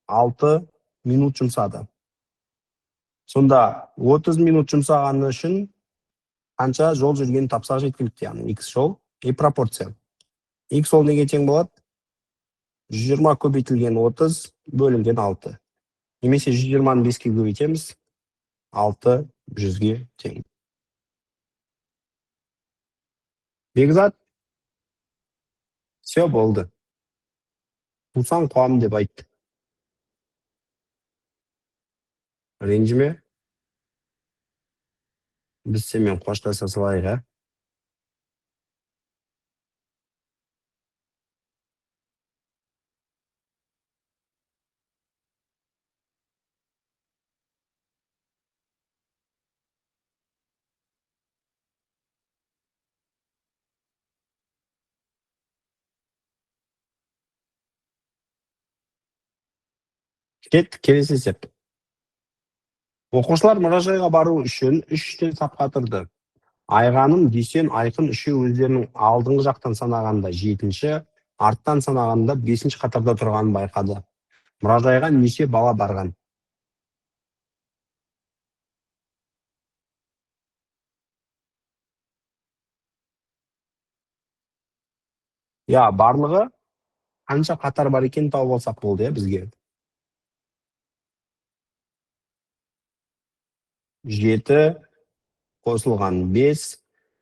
6 минут жұмсады. Сонда 30 минут жұмсағаны үшін қанша жол жүргенін тапсақ жеткілікті, яғни x жол и пропорция. X ол неге тең болады? 120 көбейтілген 30 бөлінген 6. Немесе 120-ны 5-ке көбейтеміз, 6 100-ге тең. Бекзат? Все болды. Тусан қуам деп айтты. Ренжіме. Біз сенімен қоштаса салайық, ә? Кеттік, келесі есеп. Оқушылар мұражайға бару үшін 3-тен сапқа тұрды. Айғаным, Дүйсен, Айқын үшеуі өздерінің алдыңғы жақтан санағанда 7-ші, арттан санағанда 5-ші қатарда тұрғанын байқады. Мұражайға неше бала барған? Я, барлығы қанша қатар бар екен тауып алсақ болды, бізге. 7 қосылған 5,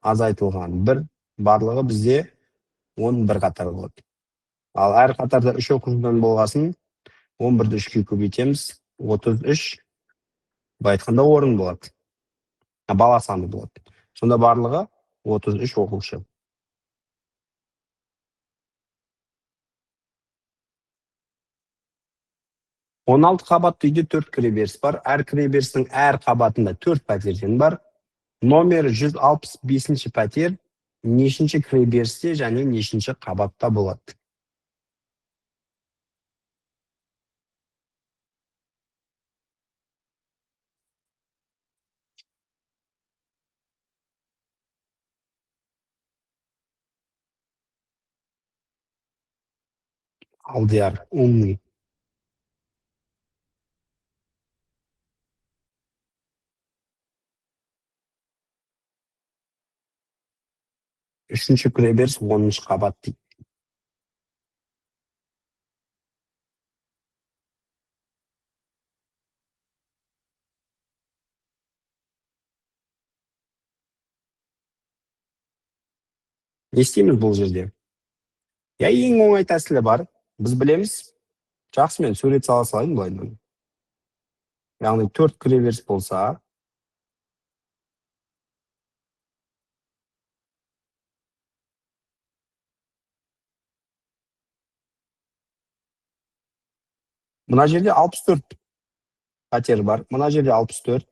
азайтылған 1, барлығы бізде 11 қатар болады. Ал әр қатарда 3 оқушыдан болғасын, 11-ді 3-ке көбейтеміз, 33 байтқанда орын болады. Бала саны болады. Сонда барлығы 33 оқушы. Он 16 қабатты үйде 4 кіреберіс бар. Әр кіреберістің әр қабатында 4 пәтерден бар. Номер 165-ші пәтер нешінші кіреберісте және нешінші қабатта болады? Алдияр, умный. Үшінші кіреберіс 10-шы қабат дейді. Не істейміз бұл жерде? Я, ең оңай тәсілі бар. Біз білеміз. Жақсы, мен сурет сала салайын былайдан. Яғни 4 кіреберіс болса, мына жерде 64 пәтер бар. Мына жерде 64,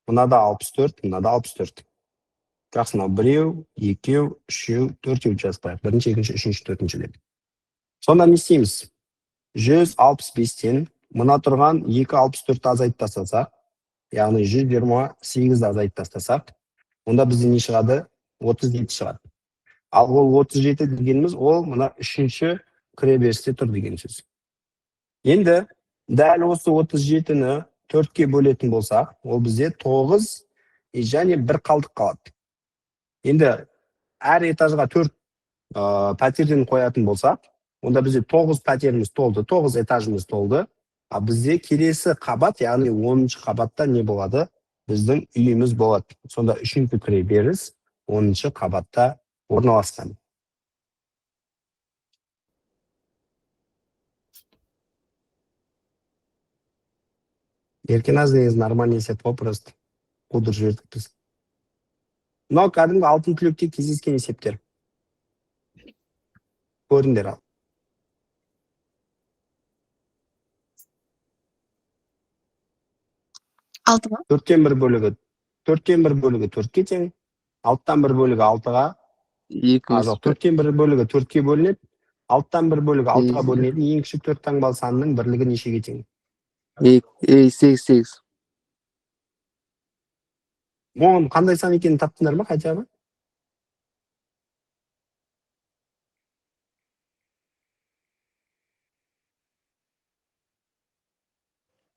мынада 64, мынада 64. Жақсы, мынау 1, 2, 3, 4 жазбайық. 1-ші, 2-ші, 3-ші, 4-ші деп. Сонда не істейміз? 165-тен мына тұрған 264-ті азайтып тастасақ, яғни 128-ді азайтып тастасақ, онда бізде не шығады? 37 шығады. Ал ол 37 дегеніміз, ол мына 3-ші кіреберісте тұр деген сөз. Енді дәл осы 37-ні 4-ке бөлетін болсақ, ол бізде 9 және 1 қалдық қалады. Енді әр этажға 4 пәтерден қоятын болсақ, онда бізде 9 пәтеріміз толды, 9 этажымыз толды. А бізде келесі қабат, яғни 10-ші қабатта не болады? Біздің үйіміз болады. Сонда 3-ші кіреберіс 10-ші қабатта орналасқан. Еркен аз негізі нормальный есеп просто қудыр жібердік біз. Мынау кәдімгі алтын түлекте кездескен есептер. Көріңдер ал. Алтыға? 4-тен 1 бөлігі 4-ке тең, 6-тан 1 бөлігі 6-ға, 4-тен 1 бөлігі 4-ке бөлінеді, 6-тан 1 бөлігі 6-ға бөлінеді, ең кішік 4 таңбалы санының бірлігі нешеге тең? 8. Оған қандай сан екенін таптыңдар ма, хотя бы?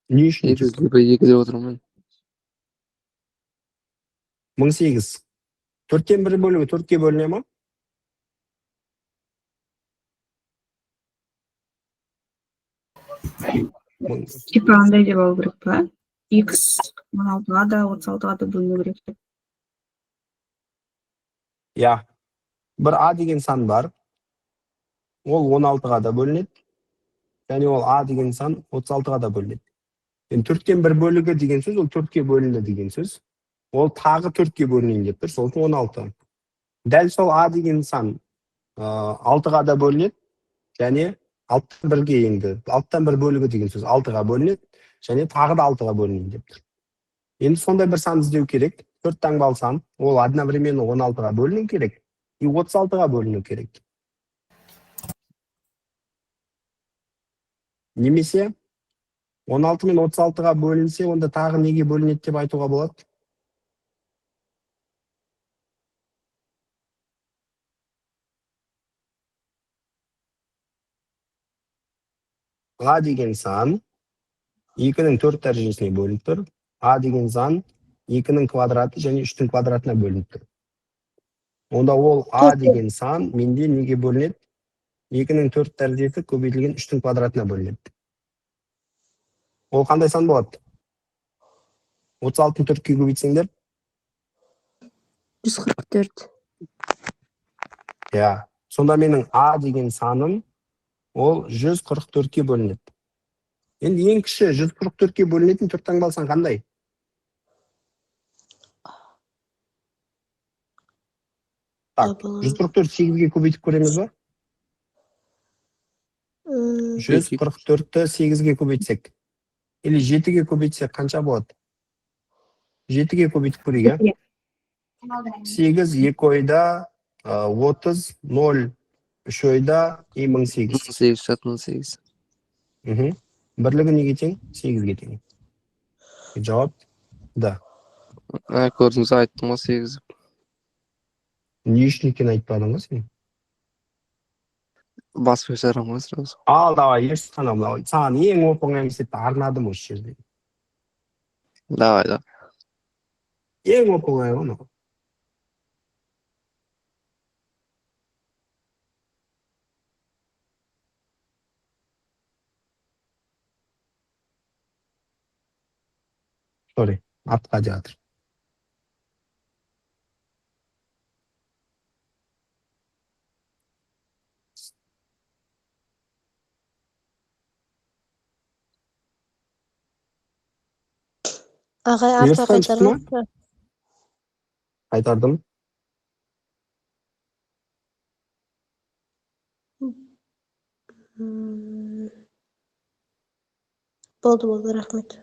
Не үшін? 2 деп отырмын. 1008. 4-тен 1 бөлігі 4-ке бөліне ма? Типа андай деп алу керек па? X 16-ға да 36-ға да бөліну керек деп. Я. Бір А деген сан бар. Ол 16-ға да бөлінеді. Және ол А деген сан 36-ға да бөлінеді. Енді 4-тен 1 бөлігі деген сөз, ол 4-ке бөлінді деген сөз. Ол тағы 4-ке бөлінейін деп тұр, сол 16. Дәл сол А деген сан 6-ға да бөлінеді, және 6-тан 1-ге енді. 6-тан 1 бөлігі деген сөз 6-ға бөлінеді, және тағы да 6-ға бөлінейін деп тұр. Енді сондай бір сан іздеу керек. 4 таңбалы сан, ол одновременно 16-ға бөліну керек, и 36-ға бөліну керек. Немесе 16 мен 36-ға бөлінсе, онда тағы неге бөлінеді деп айтуға болады? А деген сан 2-ның 4 дәрежесіне бөлініп тұр. А деген сан 2-ның квадраты және 3-тің квадратына бөлініп тұр. Онда ол А деген сан менде неге бөлінеді? 2-ның 4 дәрежесі көбейтілген 3-тің квадратына бөлінеді. Ол қандай сан болады? 36-ны 4-ке көбейтсеңдер? 144. Я. Сонда менің А деген саным ол 144-ке бөлінеді. Енді ең кіші 144-ке бөлінетін 4 таңбалы сан қандай? Так, 144 8-ге көбейтіп көреміз ба? 144-ті 8-ге көбейтсек. Или 7-ге көбейтсек қанша болады? 7-ге көбейтіп көрейік, я? 8, 2 ойда, 30, 0, 3 ойда, 18. 18 шат 18. Бірлігі неге тең? 8-ге тең. Жауап? Да. Көрдіңіз, айттым ғой 8. Не үшін екен айтпадың ғой сен? Басып жарам ғой сразу. Ал, давай, еш санам. Саған ең оп-оңай есепті арнадым осы жерде. Давай, да. Ең оп-оңай оны. Sorry, артқа жатыр. Ағай, артқа қайтармақшы. Қайтардым. Болды, рахмет.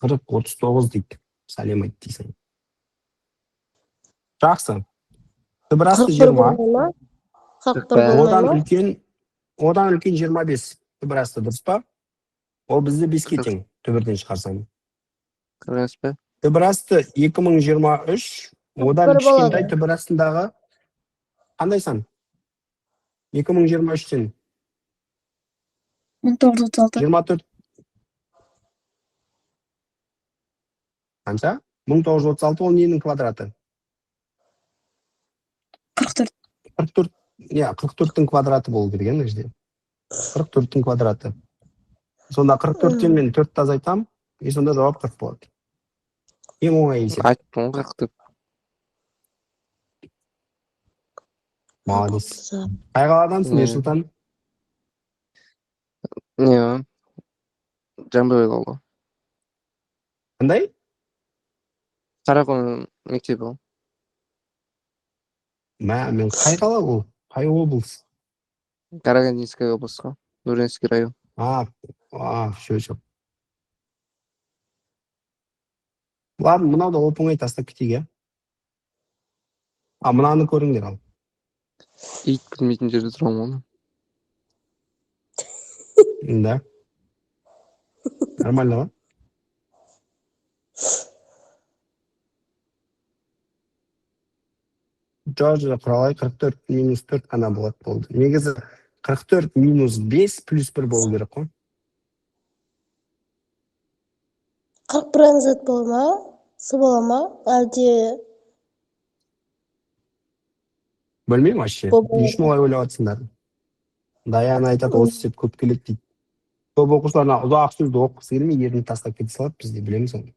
40-39 дейді. Сәлем айт дейсің. Жақсы. Түбірасты 20. 41 болмай ма? Одан үлкен 25. Түбірасты дұрыс па? Ол бізді 5-ке тең. Түбірден шығарсам. Көріңіз бе? Түбірасты 2023. Одан кішкентай түбірастындағы қандай сан? 2023-тен 1936. 24. Қанша? 1936 ол ненің квадраты? 44. 44. Я, 44-тің квадраты болу керек, мына жерде. 44-тің квадраты. Сонда 44-тен мен 4-ті азайтам, и сонда жауап 40 болады. Ең оңай есеп. Айттым 40 деп. Молодец. Қай қаладансың, Ерсұлтан? Не, Жамбыл болды. Қандай? Қарақойын мектебі ол. Мен қай қала ол? Қай облыс? Карагандинская область қой. Нуринский район. Все. Ладно, мынауды оп-оңай тастап кетейік, я? Мынаны көріңдер ал. Ит білмейтін жерде тұрамын оны. Да. Нормально ба? Жо, құралай 44 минус 4 қана болады болды. Негізі 44 минус 5 плюс 1 болу керек қой. 41 Z бола ма? С бола ма? Әлде... Білмеймін вообще. Не үшін олай ойлап жатсыңдар? Даян айтады, осы сеп көп келеді дейді. Көп оқушыларына ұзақ сөзді оқысы келмей, ерін тастап кете салады, біз де білеміз оны.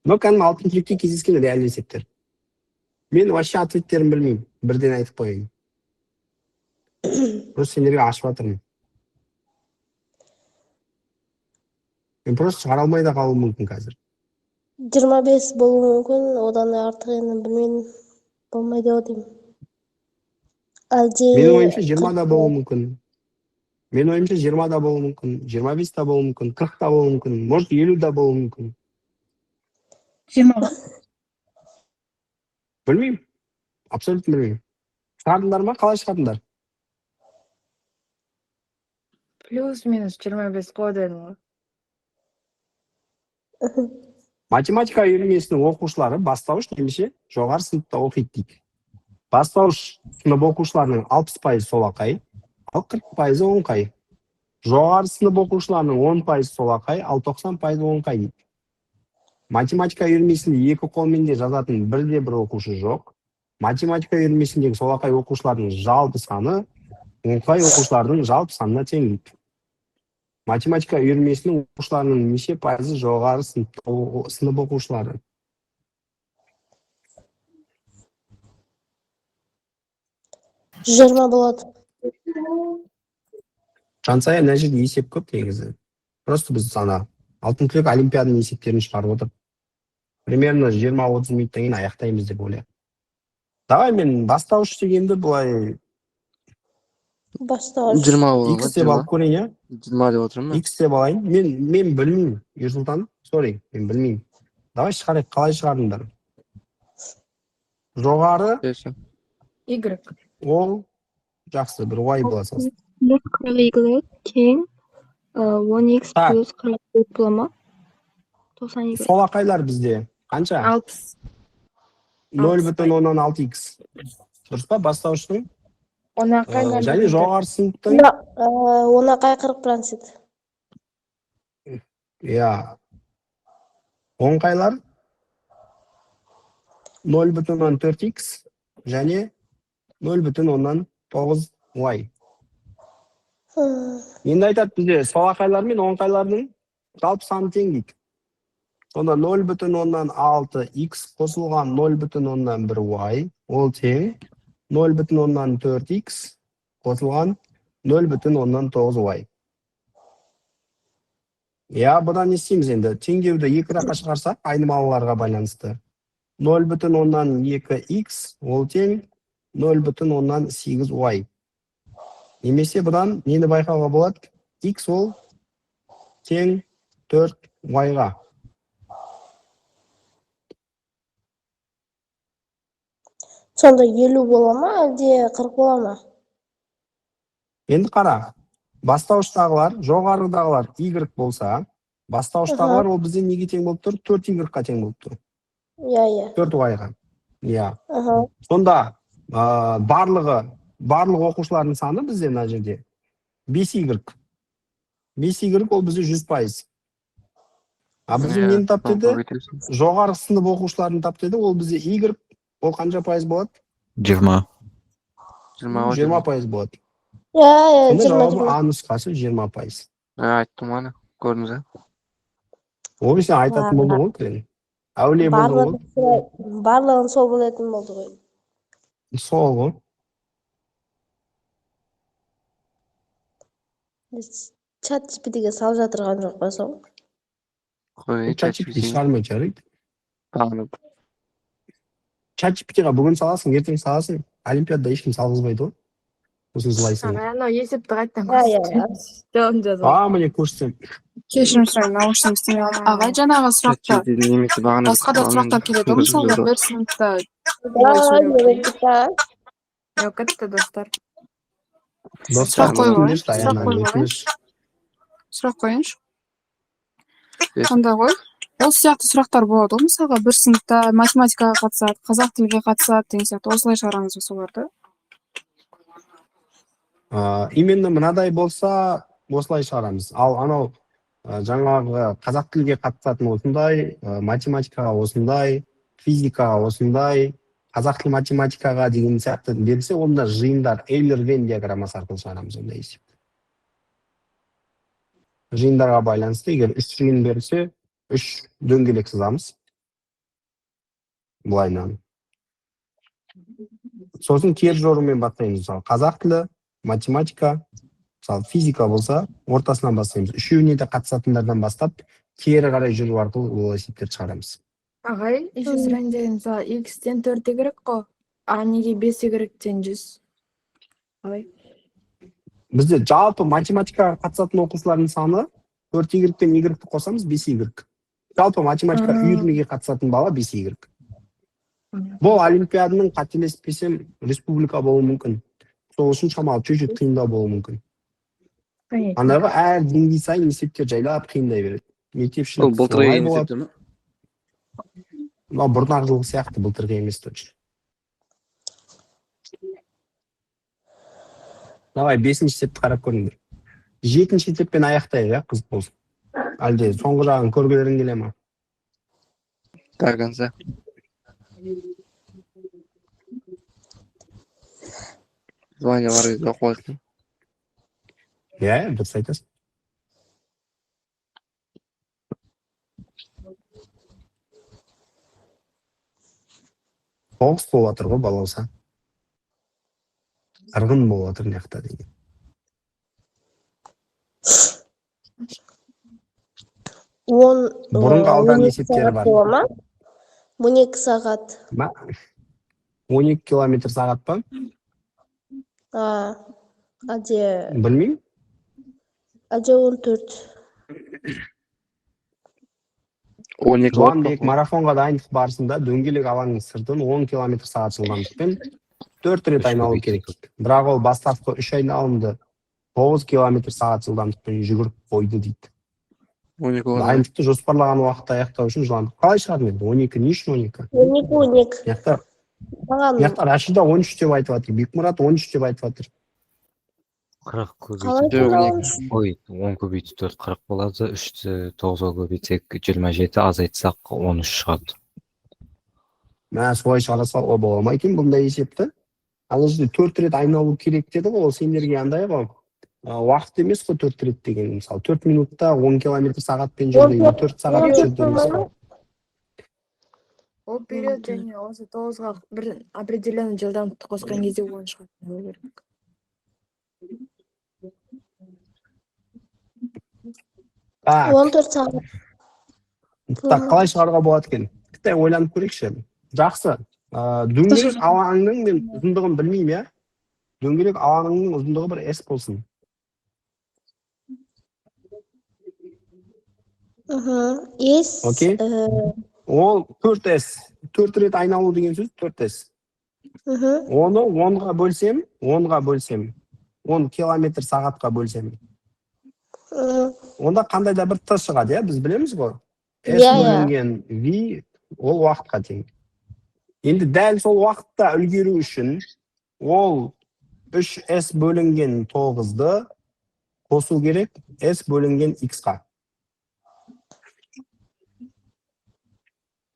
Но кәдімгі алтын түлекте кездескен реальный есептер. Мен вообще ответтерін білмеймін. Бірден айтып қояйын. Просто сендерге ашып жатырмын. Мен просто шығара алмай да қалуым мүмкін қазір. 25 болуы мүмкін, одан артық енді білмеймін. Болмайды ау деймін. Әлде Менің ойымша 20 да болуы мүмкін. Менің ойымша 20 да болуы мүмкін, 25 да болуы мүмкін, 40 да болуы мүмкін, может 50 да болуы мүмкін. 20-ға. Білмеймін. Абсолютно білмеймін. Шығардыңдар ма? Қалай шығардыңдар? Плюс-минус 25 қой дедім ғой. Математика үйірмесінің оқушылары бастауыш немесе жоғары сыныпта оқиды дейді. Бастауыш сынып оқушыларының 60% солақай, ал 40% оңқай. Жоғары сынып оқушыларының 10% солақай, ал 90% оңқай дейді. Математика үйірмесінде екі қолмен де жазатын бірде бір оқушы жоқ. Математика үйірмесіндегі солақай оқушылардың жалпы саны оңқай оқушылардың жалпы санына тең дейді. Математика үйірмесінің оқушыларының неше пайызы жоғары сынып оқушылары? жиырма болады. Жансая, мына жерде есеп көп негізі. Просто біз алтын түлек олимпиаданың есептерін шығарып отырып, примерно 20-30 минуттан кейін аяқтаймыз деп ойлаймын. Давай мен бастауыш дегенді былай Бастауыш. 20 болады X деп алып көрейін, я? 20 деп отырмын мен. X деп алайын. Мен білмеймін, Ерсұлтан. Sorry, мен білмеймін. Давай шығарайық, қалай шығардыңдар? Жоғары, Y. ол жақсы, бір Y бола салсын. 40Y тең 10x Так. плюс 44 бола ма? 90Y. Солақайлар бізде қанша? 60. 0,6x. Дұрыс па? Бастауыштың? Және жоғары сыныптың? Ona қай 40 процент. Я. Оңқайлар 0,4x және 0,9y. Енді айтады бізде солақайлар мен оңқайлардың жалпы саны тең дейді. Сонда 0,6x қосылған 0,1y ол тең 0,4x қосылған 0,9y. Я, бұдан не істейміз енді? Теңдеуді екі жаққа шығарсақ, айнымалыларға байланысты. 0,2x ол тең 0,8y. Немесе бұдан нені байқауға болады? X ол тең 4y-ға. Сонда 50 бола ма, әлде 40 бола ма? Енді қара, бастауыштағылар, жоғарыдағылар Y болса, бастауыштағылар ол бізде неге тең болып тұр? 4Y-ға тең болып тұр. Иә. 4y-ға. Иә. Сонда барлық оқушылардың саны бізде мына жерде 5y. 5y ол бізде 100%. А бізде нені тап деді? Жоғары сынып оқушыларын тап деді, ол бізде y ол қанша пайыз болады? 20. 20% болады. Иә, Сонда жауабы А нұсқасы 20%. Айттым ғана, көрдіңіз ә? Ол бесе айтатын болды ғой, кірен. Әулие болды ғой. Барлығын сол білетін болды ғой. Сол ғой. Чат GPT-ге салып жатырған жоқ па сол? Чат GPT шығармай жарайды. Танып. Чат GPT-ға бүгін саласың, ертең саласың. Олимпиадада ешкім салғызбайды ғой. Сосын жылайсың. Анау есепті қайттан көрсеткен. Міне көрсетем. Кешірім сұраймын, наушник істемей қалдым. Ағай, жаңағы сұрақтар. Басқа да сұрақтар келеді ғой, мысалға бір сыныпта. Жоқ, кетті достар. Достар, сұрақ қойыңызшы. Сонда ғой, ол сияқты сұрақтар болады ғой, мысалға бір сыныпта математикаға қатысады, қазақ тілге қатысады деген сияқты. Осылай шығарамыз ба соларды? Именно мынадай болса, осылай шығарамыз. Ал анау жаңағы қазақ тілге қатысатын осындай, математикаға осындай, физикаға осындай, қазақ тіл математикаға деген сияқты берсе, онда жиындар Эйлер-Вен диаграммасы арқылы шығарамыз онда есеп. Жиындарға байланысты, егер 3 жиын берсе, 3 дөңгелек сызамыз. Бұлайнан. Сосын теріс жорумен бастаймыз. Мысалы, қазақ тілі, математика, мысалы физика болса, ортасынан бастаймыз. Үшеуіне де қатысатындардан бастап, кері қарай жүру арқылы ол есептерді шығарамыз. Ағай, еще сұрайын деген, мысалы, x-тен 4 керек қой. А неге 5 y-тен 100? Ағай. Бізде жалпы математикаға қатысатын оқушылардың саны 4 y пен y қосамыз 5 y. Жалпы математика үйірмеге қатысатын бала 5 y. Бұл олимпиаданың қателеспесем республика болуы мүмкін. Сол үшін шамалы чуть-чуть қиындау болуы мүмкін. Андағы әр деңгей сайын есептер жайлап қиындай береді. Мектепшілік оңай болады. Бұрнағы жылғы сияқты былтырғы емес точно. Давай 5-ші есепті қарап көріңдер. 7-ші есеппен аяқтайық, қызық болсын. Әлде соңғы жағын көргілерің келе ма? До конца. Звание бар кезде оқып алайық. Иә, дұрыс айтасың. Тоғыз болып жатыр ғой балауса. Арғын болып жатыр неқта деген. Бұрынғы алдан есептері бар. 12 сағат. 12 километр сағат па? Аде... Білмеймін. Аде 14. Жуанбек марафонға дайындық барысында дөңгелек алаңның сыртын 10 км сағат жылдамдықпен 4 рет айналу керек. Бірақ ол бастапқы 3 айналымды 9 км сағат жылдамдықпен жүгіріп қойды дейді. Дайындықты жоспарлаған уақытта аяқтау үшін жылдамдық қалай шығады енді? 12 не үшін 12? 12. Яқта Рашида 13 деп айтып жатыр. Бекмұрат 13 деп айтып жатыр. 40 көбейтіп 10 көбейтіп 4 40 болады, 3-ті 9-ға көбейтсек 27, азайтсақ 13 шығады. Солай шығарса о бола ма екен бұндай есепті? Ал жерде 4 рет айналу керек деді ғой, ол сендерге андай ғой. Уақыт емес қой 4 рет деген. Мысалы 4 минутта 10 км сағатпен жүрді, 4 сағат жүрді емес қой. Ол период және осы 9-ға бір определенный жылдамдықты қосқан кезде 10 шығады. 14 сағат. Қалай шығаруға болады екен? Кіттай ойланып көрейікші. Жақсы. Дөңгелек алаңның мен ұзындығын білмеймін, я? Дөңгелек алаңның ұзындығы бір S болсын. S. Окей. Ол 4S. 4 рет айналу деген сөз 4S. Оны 10-ға бөлсем, 10 километр сағатқа бөлсем. Онда қандай да бір Т шығады, я? Біз білеміз ғой. S бөлінген V ол уақытқа тең. Енді дәл сол уақытта үлгеру үшін ол 3S бөлінген 9-ды қосу керек S бөлінген X-қа.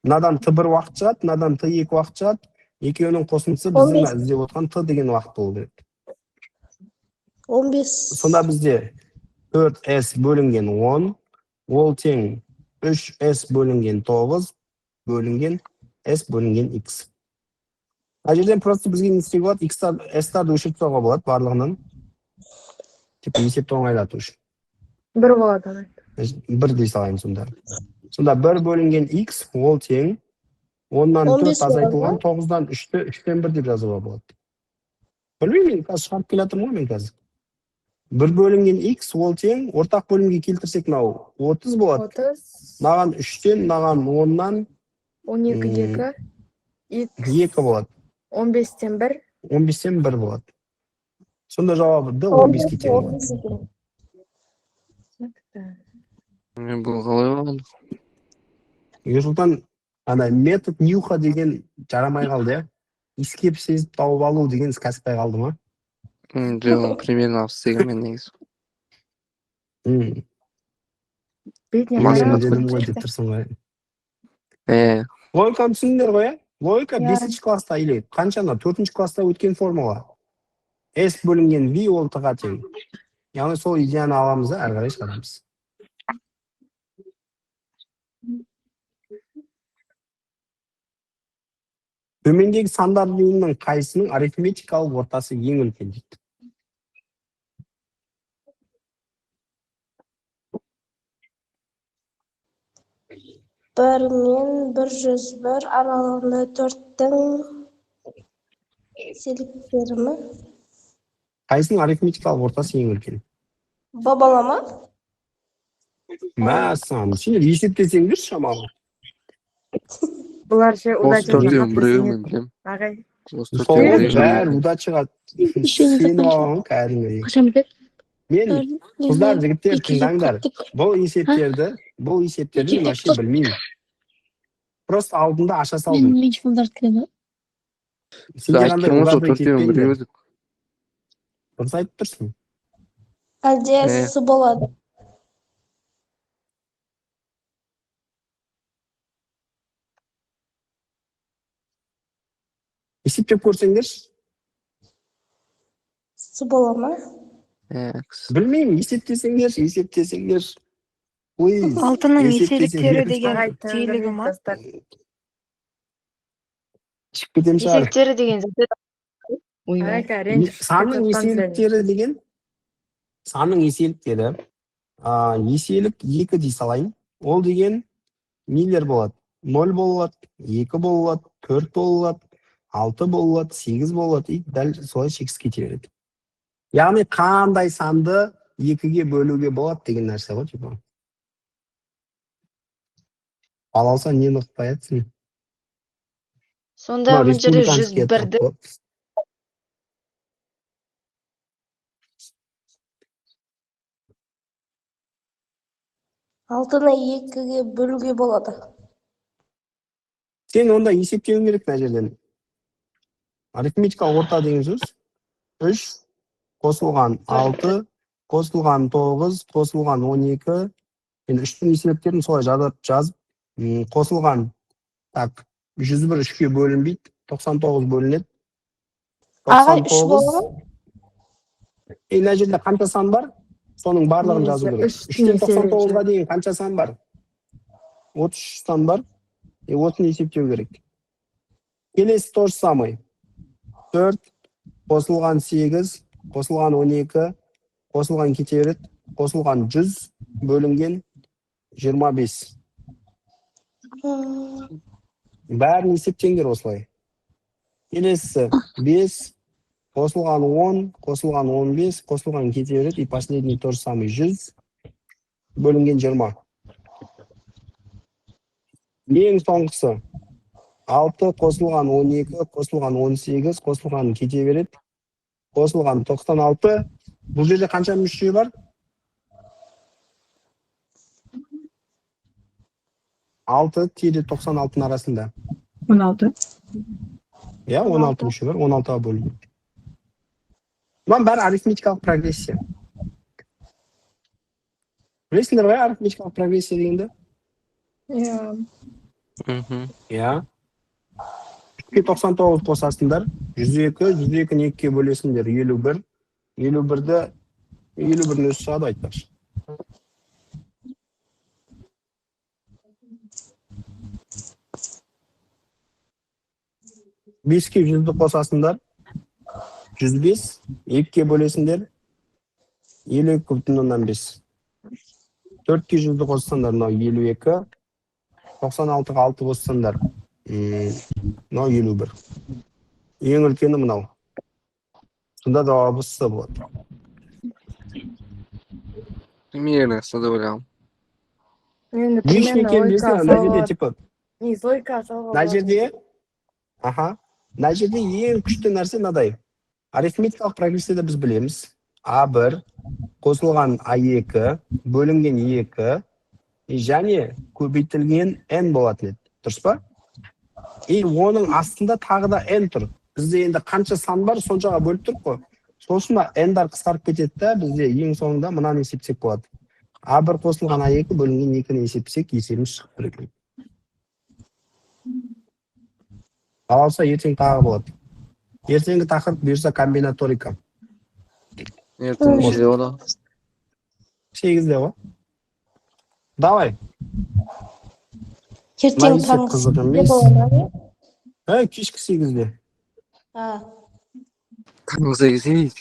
Мынадан Т1 уақыт шығады, мынадан Т2 уақыт шығады. Екеуінің қосындысы біздің іздеп отқан Т деген уақыт болу керек. 15. Сонда бізде 4S бөлінген 10, ол тең 3S бөлінген 9 бөлінген S бөлінген X. Ай жерден просто бізге не істеуге болады? S-тарды өшіріп тастауға болады барлығынан. Есепті оңайлату үшін. Бір болады. Бір дей салайын сонда. Сонда 1 бөлінген X ол тең 10-нан 4 азайтылған 9-дан 3-тен 1 деп жазуға болады. Білмеймін, мен қазір шығарып келе жатырмын ғой мен қазір. 1 бөлінген X ол тең, ортақ бөлімге келтірсек мынау 30 болады. 30. Маған 3-тен, маған 10-нан 12 2 болады. 15-тен 1. 15-тен 1 болады. Сонда жауабы D 15-ке тең болады. Бұл қалай болды? Ерсұлтан, метод Ньюха деген жарамай қалды, я? Искеп сезіп тауып алу деген кәсіпбай қалды ма? Жоқ, примерно істеген мен негізі. Дедім ғой деп тұрсың ғой. Логиканы түсіндіңдер ғой, я? Логика 5-ші класста или қаншаны 4-ші класста өткен формула. S бөлінген V ол Т-ға тең. Яғни сол идеяны аламыз, әрі қарай шығарамыз. Төмендегі сандар жиынының қайсының арифметикалық ортасы ең үлкен дейді. Bir мен 101 аралығында 4-тің селіктері ме? Қайсының арифметикалық ортасы ең үлкен? Бабалама? Мәссаған, сендер есептесеңдер шамалы. Булар ше Осы удача төртеуін біреуі мен білем. Агай. Осы Сол төртеуін біреуі бәрі білем. удачаға сеніп алған кәдімгідей. Қашан бітеді? Мен қыздар жігіттер тыңдаңдар. Бұл есептерді мен вообще білмеймін. Просто алдында аша салдым. Сендер андай Айтқан осы ұрады төртеуін кетпеңдер. біреуі. Дұрыс айтып тұрсың. Әлде су болады. Есептеп көрсеңдерші. Су бола ма? Білмеймін, есептесеңдерші. Алтынның еселіктері деген жиілігі ма? Шығып кетем шығар. Есептері деген Санның еселіктері деген еселік 2 дей салайын. Ол деген нелер болады? 0 болады, 2 болады, 4 болады, 6 болады, 8 болады. И дәл солай шексіз кете береді. Яғни қандай санды 2-ге бөлуге болады деген нәрсе ғой, типа. Ал алса нені ұқпай атсың? Сонда мына жерде 101-ді Алтыны 2-ге бөлуге болады. Сен онда есептеуің керек мына жерден. Арифметикалық орта деген сөз 3 қосылған 6 қосылған 9 қосылған 12. Енді 3-тің есептерін солай жазып қосылған 101 3-ке бөлінбейді, 99 бөлінеді. Ағай 3 болады ма? Мына жерде қанша сан бар? Соның барлығын жазу керек. 3-тен 99-ға дейін қанша сан бар? 33 сан бар. Осыны есептеу керек. Келесі то же самый. 4 қосылған 8 қосылған 12 қосылған кете береді. Қосылған 100 бөлінген 25. Бәрін есептеңдер осылай. Келесі 5 қосылған 10 қосылған 15 қосылған кете береді. И последний то же самый 100 бөлінген 20. Ең соңғысы 6 қосылған 12 қосылған 18 қосылған кете береді. Қосылған 96. Бұл жерде қанша мүше бар? 6-96 арасында. 16. Я, 16 мүше бар, 16-ға бөлінген. Бұның бәрі арифметикалық прогрессия. Білесіңдер ғой арифметикалық прогрессия дегенді? Я. 99 қосасыңдар, 102, 102-ні 2-ге бөлесіңдер, 51. 51-ні өз шығады айтпақшы. 5-ке 100-ді қосасыңдар, 105, 2-ге бөлесіңдер, 52,5. 4-ке 100-ді қосасыңдар, 52, 96-ға 6 қосасыңдар, 51. Ең үлкені мынау. Сонда жауабы С болады. Мен осыны ойлағам. Енді Не үшін екенін білесің, мына жерде типа. Мына жерде, мына жерде ең күшті нәрсе мынадай. Арифметикалық прогрессияда біз білеміз. А1 қосылған А2 бөлінген 2 және көбейтілген n болатын еді. Дұрыс па? И оның астында тағы да n тұр. Бізде енді қанша сан бар, соншаға бөліп тұр қой. Сосын n-дар қысқарып кетеді да, бізде ең соңында мынаны есептесек болады. А1 қосылған А2 бөлінген 2-ні есептесек, есебіміз шығып тұр екен. Ал алса ертең тағы болады. Ертеңгі тақырып бұйырса комбинаторика. Ертең нешеде болады? 8-де ғой. Давай. Ертең Қызық емес. болады ма? Кешкі 8-де. Таңғы 8 емес.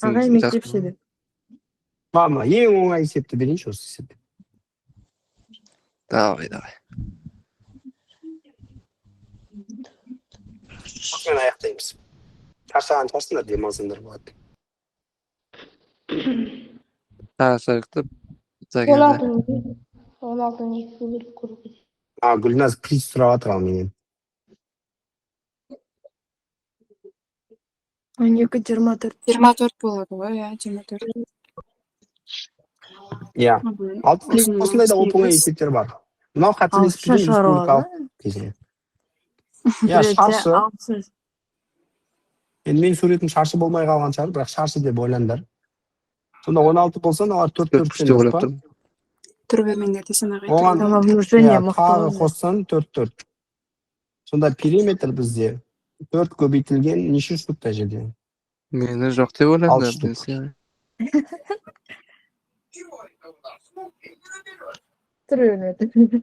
Ағай мектепші деп. Мама, ең оңай есепті берейінші осы есеп. Давай. Осымен аяқтаймыз. Шаршаған шығарсыңдар, демалсаңдар болады. Сағаттап. 16-ны 2-ге бөліп көру керек. Гүлназ приз сұрап жатыр ал менен. 12-24. 24 болады ғой, иә, 24. Иә. Осындай да оп-оңай есептер бар. Мынау қателеспеген республикалық кезең. Иә, шаршы. Енді мен суретім шаршы болмай қалған шығар, бірақ шаршы деп ойландар. Сонда 16 болса, олар 4-4-тен өз ба? Тұр бермеңдер десен ағай. Оған тағы қоссаң 4-4. Сонда периметр бізде 4 көбейтілген неше штукта жерде? Мені жоқ деп ойлаймын. 6 штук. Тұр бермеді.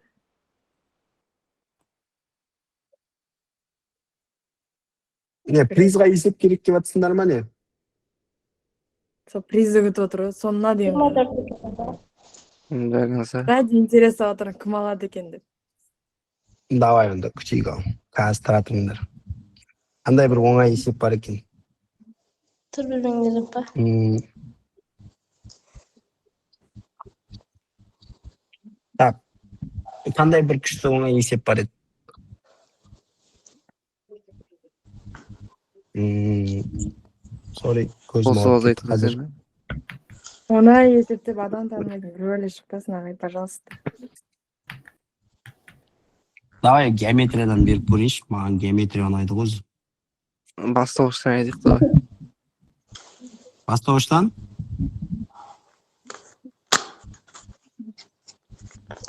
Не, призға есеп керек деп жатсыңдар ма не? Сол призді күтіп отыр, сонына дейін. Ради интерес отыр, кім алады екен деп. Давай онда күтейік ал. Қазір тұратыңдар. Қандай бір оңай есеп бар екен. Тұр бермеңдер па? Так. Қандай бір күшті оңай есеп бар еді. Sorry, көзім ауырып кетті қазір. Оңай есептеп адам танымайды, біреулі шықпасын ағай, пожалуйста. Давай геометриядан беріп көрейінші, маған геометрия ұнайды ғой. Бастауыштан айдық давай. Бастауыштан?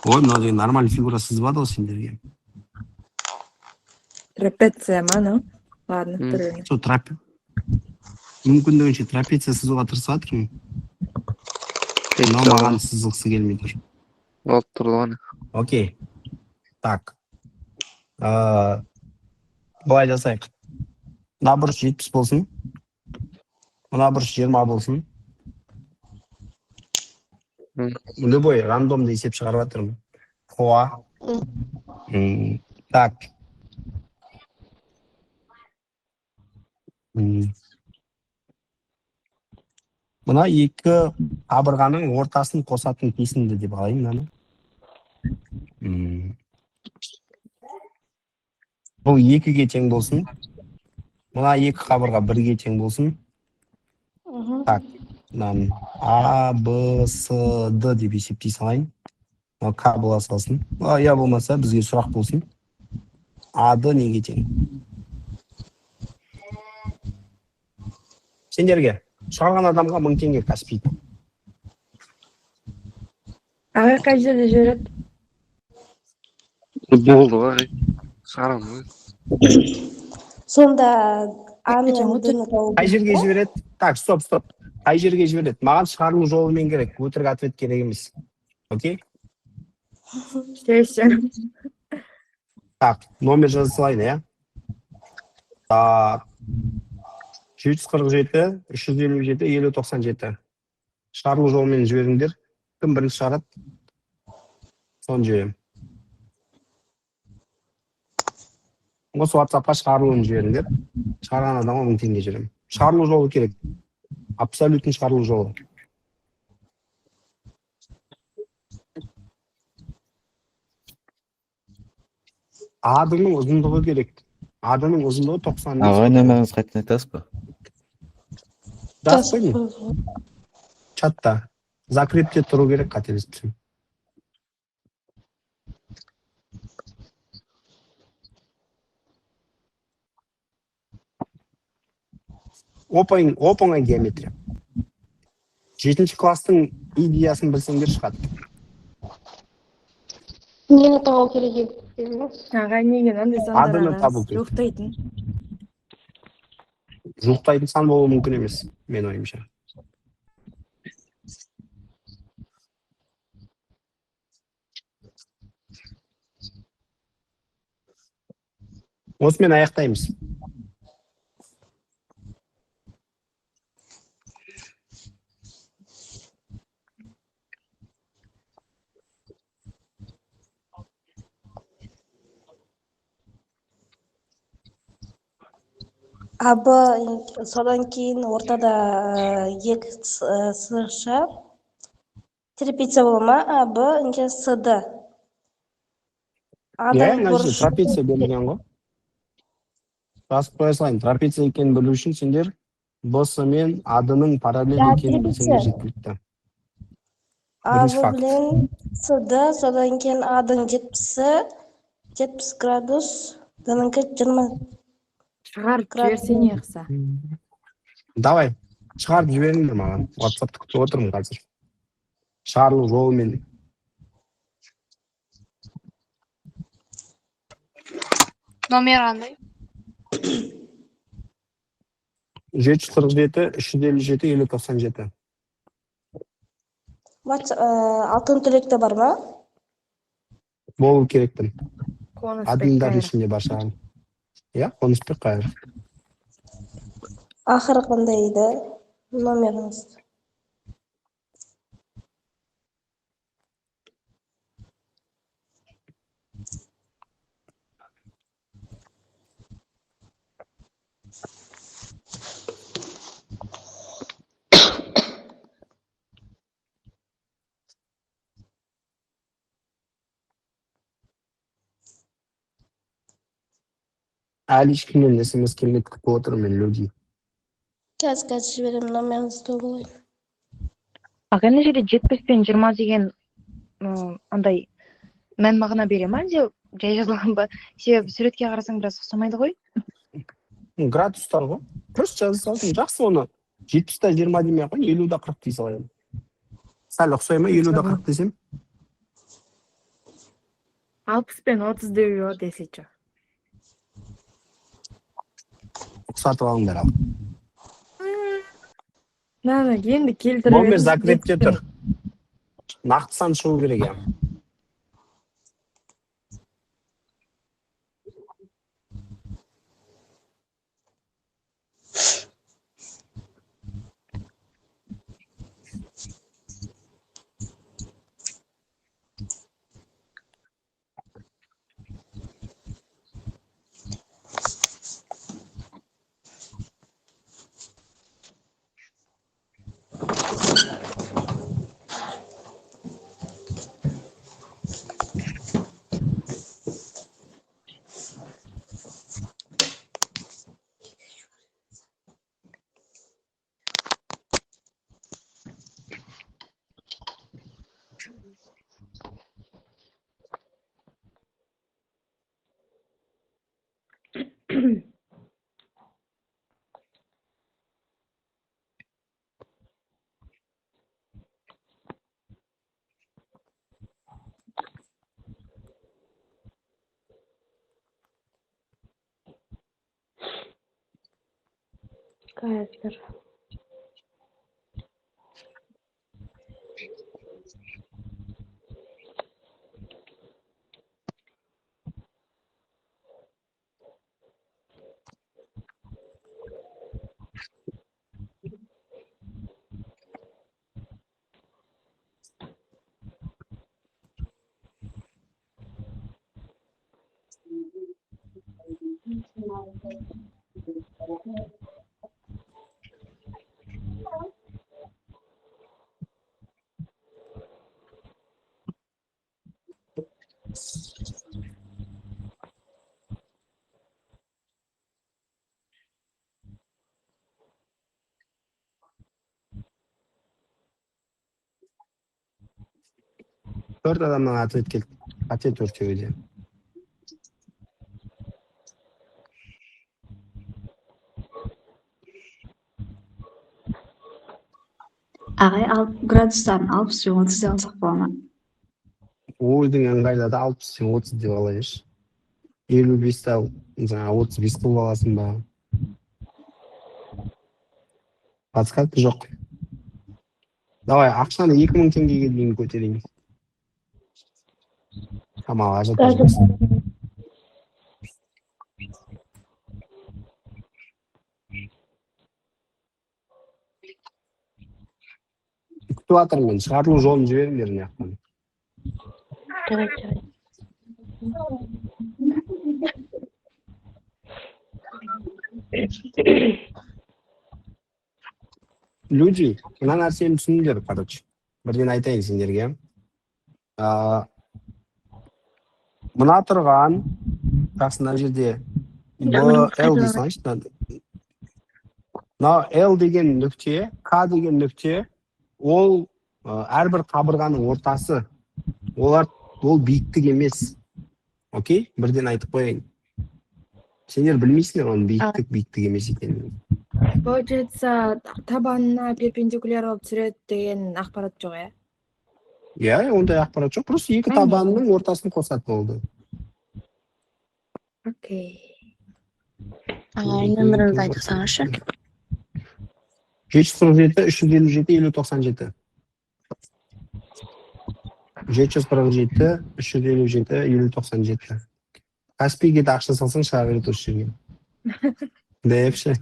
Ой, мынау деген нормальный фигура сызбады ғой сендерге. Трапеция ма, ну? Ладно, тұрын. Сол мүмкіндігінше трапеция сызуға тырысып жатырмын. Но маған сызғысы келмей тұр. Олып тұрды ғана. Окей. Так. Былай жасайық. Мына бұрыш 70 болсын. Мына бұрыш 20 болсын. Любой рандомды есеп шығарып жатырмын. Қоа. Так. Мына екі қабырғаның ортасын қосатын кесінді деп алайын мынаны. Бұл 2-ге тең болсын. Мына екі қабырға 1-ге тең болсын. Так, мынаны А, Б, С, Д деп есептей салайын. К бола салсын. Я болмаса бізге сұрақ болсын. А, Д неге тең? Сендерге шығарған адамға 1000 теңге Каспий. Ағай қай жерде жібереді? Болды ғой. Шығарамын. Сонда Қай жерге жібереді? Так, стоп. Қай жерге жібереді? Маған шығарылу жолымен керек. Өтірік ответ керек емес. Окей? Так, номер жаза салайын, иә? Так. 747, 357, 5097. Шығарылу жолымен жіберіңдер. Кім бірінші шығарады? Соны жіберем. Осы WhatsApp-қа шығарылуын жіберіңдер. Шығарған адамға 1000 теңге жіберем. Шығарылу жолы керек. Абсолютный шығарылу жолы. Адының ұзындығы керек. Адының ұзындығы 90. Ағай нөміріңіз қайтын айтасыз ба? Жазып қойдым. Чатта. Закрепте тұру керек, қателеспесем. Оп-оңай геометрия. 7-ші класстың идеясын білсеңдер шығады. Нені табу керек еді? Ағай неге мынандай Адыны табу сандар керек. жуықтайтын? Жуықтайтын сан болуы мүмкін емес, мен ойымша. Осымен аяқтаймыз. АБ содан кейін ортада екі сызықша трапеция бола ма? АБ СД. Мына жерде трапеция берілген ғой. Жазып қоя салайын. Трапеция екенін білу үшін сендер БС мен АД-ның параллель екенін білсеңдер жеткілікті. АБ білен СД, содан кейін А-дың 70 градус, Д-ныңкі 20. Шығарып жіберсене қыса. Давай, шығарып жіберіңдер маған. WhatsApp-ты күтіп отырмын қазір. Шығарылу жолымен. Номер қандай? 747 357 5097. Алтын түлекте бар ма? Болу керекпін. Қонысбек Админдардың қайыр. ішінде бар шығарым. Иә, Қонысбек қайыр. Ақыры қандай еді номеріңіз? Әлі ешкімнен SMS келмеді, күтіп отырмын мен люди. Қазір жіберем номеріңізді болайын. Аға, ана жерде 70 пен 20 деген андай мән мағына бере ма, әлде жай жазылған ба? Себебі суретке қарасаң біраз ұқсамайды ғой. Градустар ғой. Просто жаза салдым. Жақсы оны 70-та 20 демей ақ қой, 50-да 40 дей салайын. Сәл ұқсай ма, 50-да 40 десем? 60 пен 30 деу десечі. Ұқсатып алыңдар ал. Наны енді келтіріп Номер закрепте тұр. Нақты сан шығу керек я. Қазір. Төрт адамнан ответ келді. Ответ төртеуде. Ағай, градустарын 60 пен 30 алсақ бола ма? Ойдың ыңғайлады 60 пен 30 деп алайыншы. 55-та 35 қылып аласың ба? Подсказка жоқ. Давай, ақшаны 2000 теңгеге дейін көтерейін. Тамал, ажат. күтіп жатырмын, шығарылу жолын жіберіңдер мына жақтан. жарайт. Люди, мына нәрсені түсіндіңдер, короче. Бірден айтайын сендерге. Мына тұрған, жақсына жерде L дейсің, мына L деген нүкте, K деген нүкте, ол әрбір қабырғаның ортасы. Ол биіктік емес. Окей? Бірден айтып қояйын. Сендер білмейсіңдер, оның биіктік емес екенін. Получается, табанына перпендикуляр болып түсіреді деген ақпарат жоқ, иә? Иә, ондай ақпарат жоқ. Просто екі табанның ортасын қосады болды. Окей. Нөміріңізді айтып саңызшы. 747, 357, 5097. 747, 357, 5097. Каспийге де ақша салсаң шыға береді осы жерге. Депші.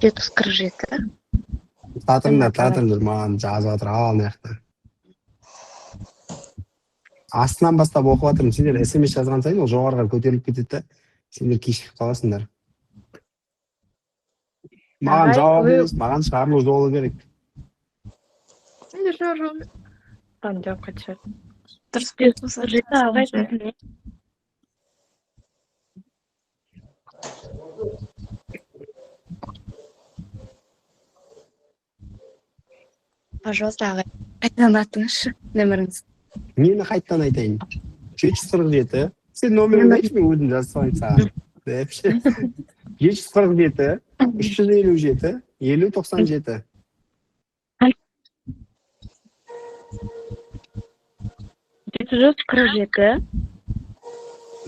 Жеті жүз қырық жеті. Татырыңдар, маған жазып жатыр, ал маяқты. Астынан бастап оқып жатырмын, сендер SMS жазған сайын, ол жоғарыға көтеріліп кетеді, сендер кешігіп қаласыңдар. Маған жауап емес, маған шығарылу жолы керек. Жауап қатшы. Дұрыс берді. Пожалуйста, ағай. Қайтадан атыңызшы, нөміріңіз. Нені қайттан айтайын? 747, сен нөміріңді айтшы, мен өзім жазып салайын саған. 747, 357, 5097.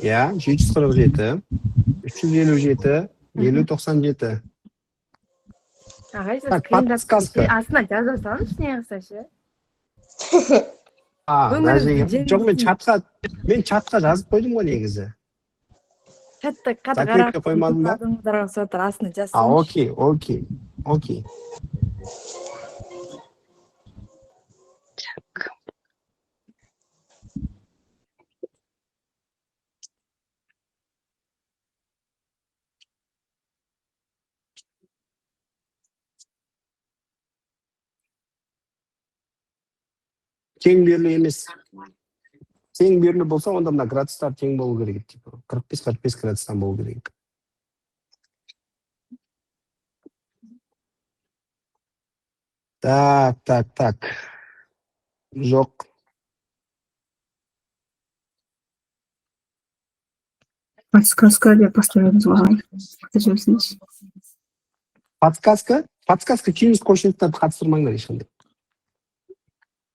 Иә, 747, 357, 5097. Ағай, сіз подсказка. астына жазып салыңыз, не қысашы? Жоқ, мен чатқа жазып қойдым ғой негізі. Чатта Закрепке қоймадым ба? Астына жазсаңыз. Окей. Тең берлі емес. Тең берлі болса, онда мына градустар тең болу керек. 45-45 градустан болу керек. Так. Жоқ. Подсказка деп поставимыз ғой. Подсказка через кошелектарды қатыстырмаңдар ешқандай.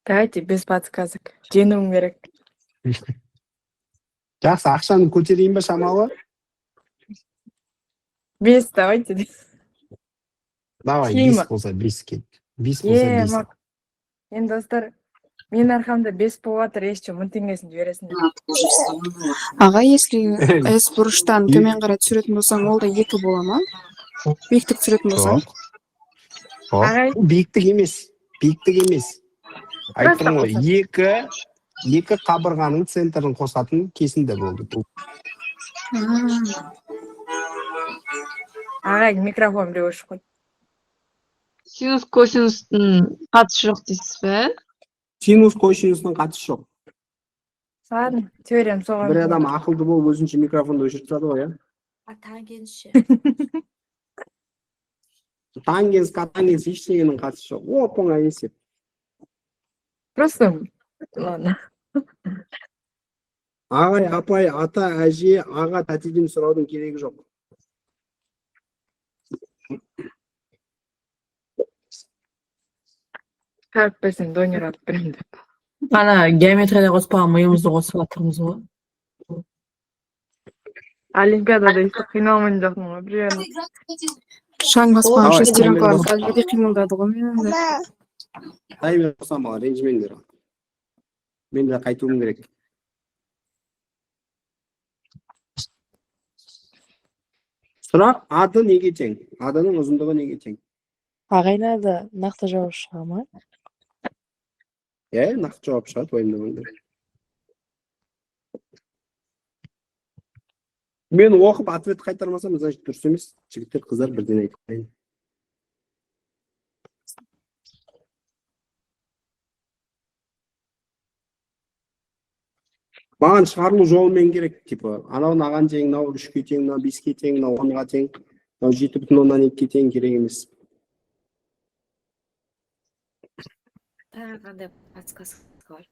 Давайте без подсказок. Жеңуім керек. Жақсы, ақшаны көтерейін ба шамалы? 5 давайте. Давай, 5 болса 5 кет. 5 болса 5. Енді достар, мен арқамда 5 болатыр, ешчі 1000 теңгесін жібересің. Аға, если S бұрыштан төмен қарай түсіретін болсаң, ол да 2 бола ма? Биіктік түсіретін болсаң? Биіктік емес. Айттым ғой, екі қабырғаның центрін қосатын кесінді болды. Ағай, микрофон біреу өшіп қой. Синус косинустың қатысы жоқ дейсіз бе? Синус косинустың қатысы жоқ. Саған теориям соған. Бір адам ақылды болып өзінше микрофонды өшіріп тұрады ғой, А тангенс ше? Тангенс ештеңенің қатысы жоқ. Оп-оңай есеп. Просто, ладно. Ағай, апай, ата, әже, аға, тәтеден сұраудың керегі жоқ. Қарып берсең, донер атып беремін деп. Ана геометрияда қоспаған миымызды қосып жатырмыз ғой. Олимпиадада естіп қиналмайын жоқпын ғой, примерно. Шаң баспаған шестеренкалар қазірде қимылдады ғой мен. Таймер қосам бала, ренжімеңдер. Мен де қайтуым керек. Сұрақ ады неге тең? Адының ұзындығы неге тең? Ағайнады нақты жауап шыға ма? Нақты жауап шығады, уайымдамаңдар. Мен оқып ответ қайтармасам, значит дұрыс емес. Жігіттер, қыздар бірден айтып қояйын. Маған шығарылу жолымен керек, типа, анау наған тең, мынау 3-ке тең, мынау 5-ке тең, мынау 10-ға тең, мынау 7,2-ге тең керек емес. Қандай подсказка бар?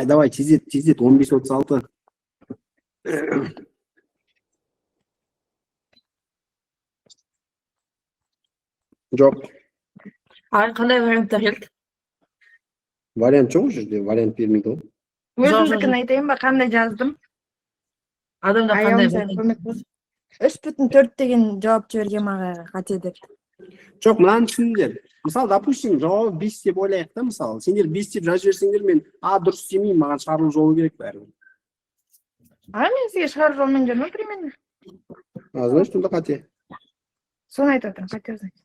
Давай, тездет, 15-36. Жоқ, Қандай варианттар келді? вариант жоқ жерде, вариант бермейді ғой. Өзімдікін айтайын ба, қандай жаздым? Адамда қандай көмек болсын. 3,4 деген жауап жіберген маған қате деп. Жоқ, мынаны түсіндіңдер. Мысалы, допустим, жауабы 5 деп ойлайық та, мысалы. Сендер 5 деп жазып жіберсеңдер, мен дұрыс демеймін, маған шығарылу жолы керек бәрі. Мен сізге шығару жолмен жүрмін, примерно. Значит, онда қате. Соны айтып отырмын, қате значит.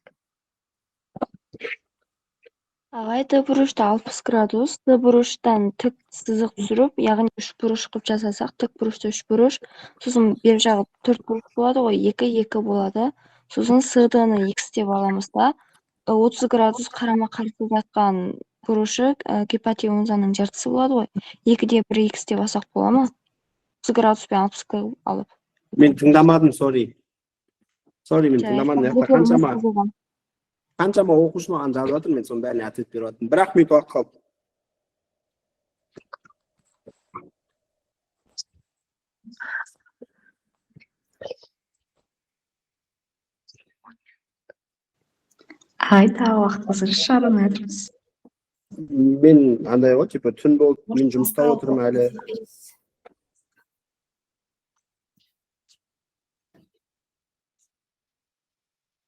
Ағай, Т бұрышта 60 градус, Т бұрыштан тік сызық түсіріп, яғни 3 бұрыш қып жасасақ, тік бұрышта 3 бұрыш, сосын бер жағы 4 бұрыш болады ғой, 2 болады. Сосын СД-ны X деп аламыз да, 30 градус қарама-қарсы жатқан бұрышы гипотенузаның жартысы болады ғой. 2-де 1 X деп алсақ бола ма? 30 градус пен 60 алып. Мен тыңдамадым, сори, мен тыңдамадым. Қаншама оқушы маған жазып жатыр, мен соның бәріне ответ беріп жатырмын. Бір-ақ минут уақыт қалды. Тағы уақытыңызға шығармай отырмыз. Мен андай ғой, типа түн болды, мен жұмыста отырмын әлі.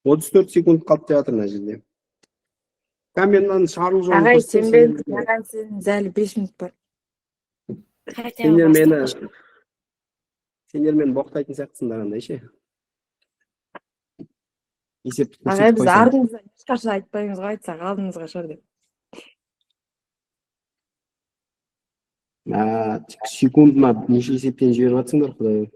Отыз 4 секунд қалды деп жатыр мына жерде. Мен мынаны шығару жолын Ағай, көрсетсем, сен әлі 5 минут бар. сендер мені боқтайтын сияқтысыңдар андай ше. Ағай, біз ардыңызға ешқашан айтпаймыз ғой, айтсақ алдыңызға шығар деп. Секундына неше есептен жіберіп жатсыңдар, құдай.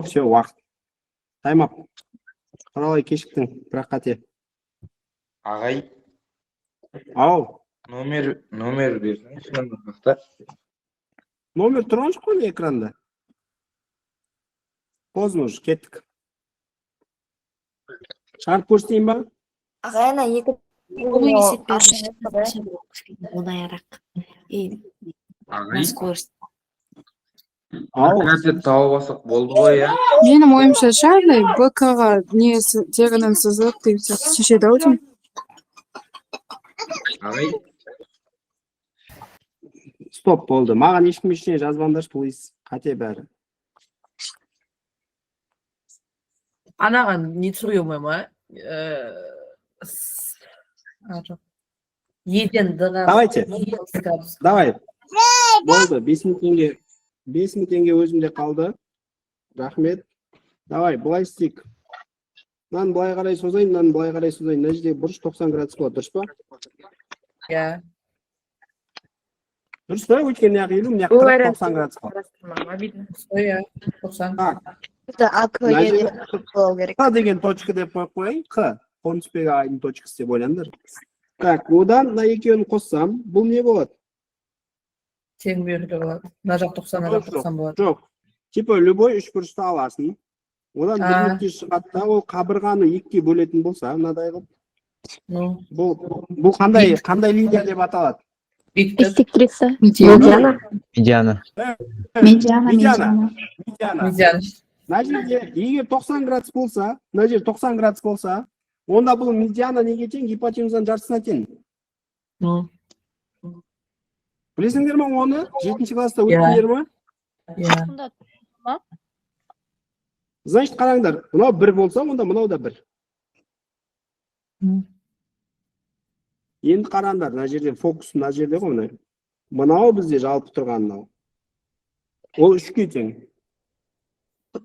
Все, уақыт. Таймап. Қаралай кешіктің, бірақ қате. Ағай, Ау, номер берсеңіз, шындықта. номер тұрған жоқ қой экранда. Поздно уже, кеттік. Шығарып көрсетейін ба? Ағайна, екі Бұл есеп беруші оңайырақ. Ағай, ответ тауып алсақ болды ғой, я? Менің ойымша Шарли БК-ға несі тегінен сызып деген сияқты шешеді ау деймін. Ағай, Стоп болды. Маған ешкім ештеңе жазбаңдаршы, плиз. Қате бәрі. Анаған не түсіруге болмай ма? Еден дыға... Давайте. Давай. Болды, 5 мың теңге өзімде қалды. Рахмет. Давай, былай істейік. Мынаны былай қарай созайын, мынаны былай қарай созайын. Мына жерде бұрыш 90 градус болады, дұрыс па? Иә. Дұрыс па? Өйткені мына елу, мына 90 градус болады. Иә, 90. Қ деген точка деп қойып қояйын. Қ. Қонысбек ағайдың точкасы деп ойлаңдар. Так, одан мына екеуін қоссам, бұл не болады? Тең берілі болады. Мына жақ 90, мына жақ 90 болады. Жоқ. Типа любой үш бұрышты аласың. Одан бір нүкте шығады да, ол қабырғаны екіге бөлетін болса, мынадай қылып. Бұл қандай линия деп аталады? Биктриса. Медиана. Мына жерде егер 90 градус болса, мына жер 90 градус болса, онда бұл медиана неге тең? Гипотенузаның жартысына тең. Білесіңдер ма оны? 7-ші класста өттіңдер ма? Значит, қараңдар, мынау 1 болса, онда мынау да 1. Енді қараңдар, мына жерде фокус мына жерде ғой мына. Мынау бізде жалпы тұрған мынау. Ол 3-ке тең.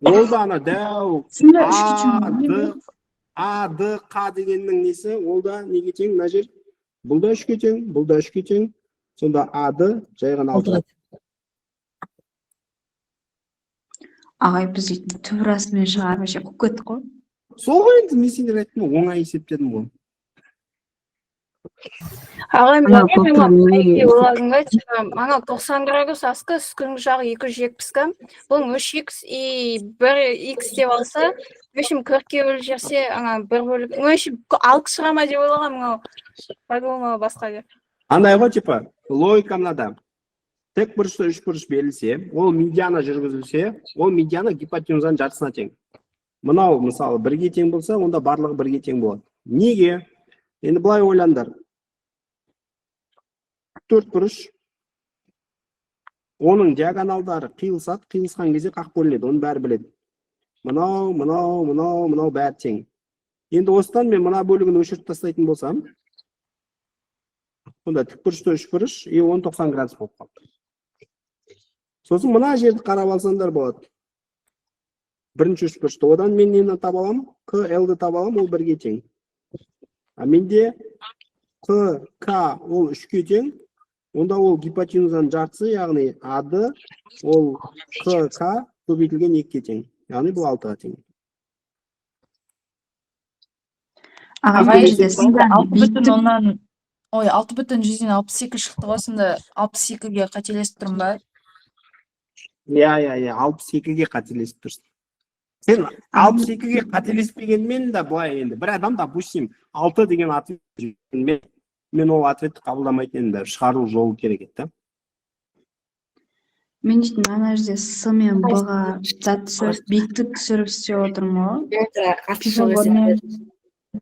Ол да ана дәу А, Д, Қ дегеннің несі, ол да неге тең мына жер? Бұл да 3-ке тең, бұл да 3-ке тең. Сонда А, Д жай ғана 6. Ағай біз түбір астымен шығарып ше қойып кеттік қой. Сол ғой енді мен сендер айттым ғой, оңай есептедім ғой. Ағай, ойладыңға, мана 90 градус асқы, үстіңгі жағы 270 грамм. Бұл 3x и 1x деп алса, өшім 40-ке бөліп жерсе, ана бір бөліп, өшім 6 шығама деп ойлаған, мынау по-любому басқа деп. Андай ғой, типа, логика мынада. Тек бұрышты 3 бұрыш берілсе, ол медиана жүргізілсе, ол медиана гипотенузаның жартысына тең. Мынау, мысалы, 1-ге тең болса, онда барлығы 1-ге тең болады. Неге? Енді былай ойландар. 4 бұрыш, оның диагоналдары қиылсады, қиылысқан кезде қақ бөлінеді, оны бәрі біледі. Мынау бәрі тең. Енді осыдан мен мына бөлігін өшіріп тастайтын болсам, онда тік бұрышты 3 бұрыш, и 90 градус болып қалды. Сосын мына жерді қарап алсаңдар болады. Бірінші 3 бұрышты, одан мен нені таба аламын? Q, L-ді таба аламын, ол 1-ге тең. А менде Q, K ол 3-ке тең, онда ол гипотенузаның жартысы, яғни A-ды ол Q, K көбейтілген 2-ке тең. Яғни бұл 6-ға тең. Ағай, сізде 6,162 шықты ғой, сонда 62-ге қателесіп тұрмын ба? Иә, 62-ге қателесіп тұрсың. Сен 62-ге қателеспегенмен де былай енді. Бір адам, допустим, 6 деген ответ жүргенмен, мен ол ответті қабылдамайтын енді шығару жолы керек еді. Мен дейтін, ана жерде С мен Б-ға зат түсіріп, биіктік түсіріп істеп отырмын ғой.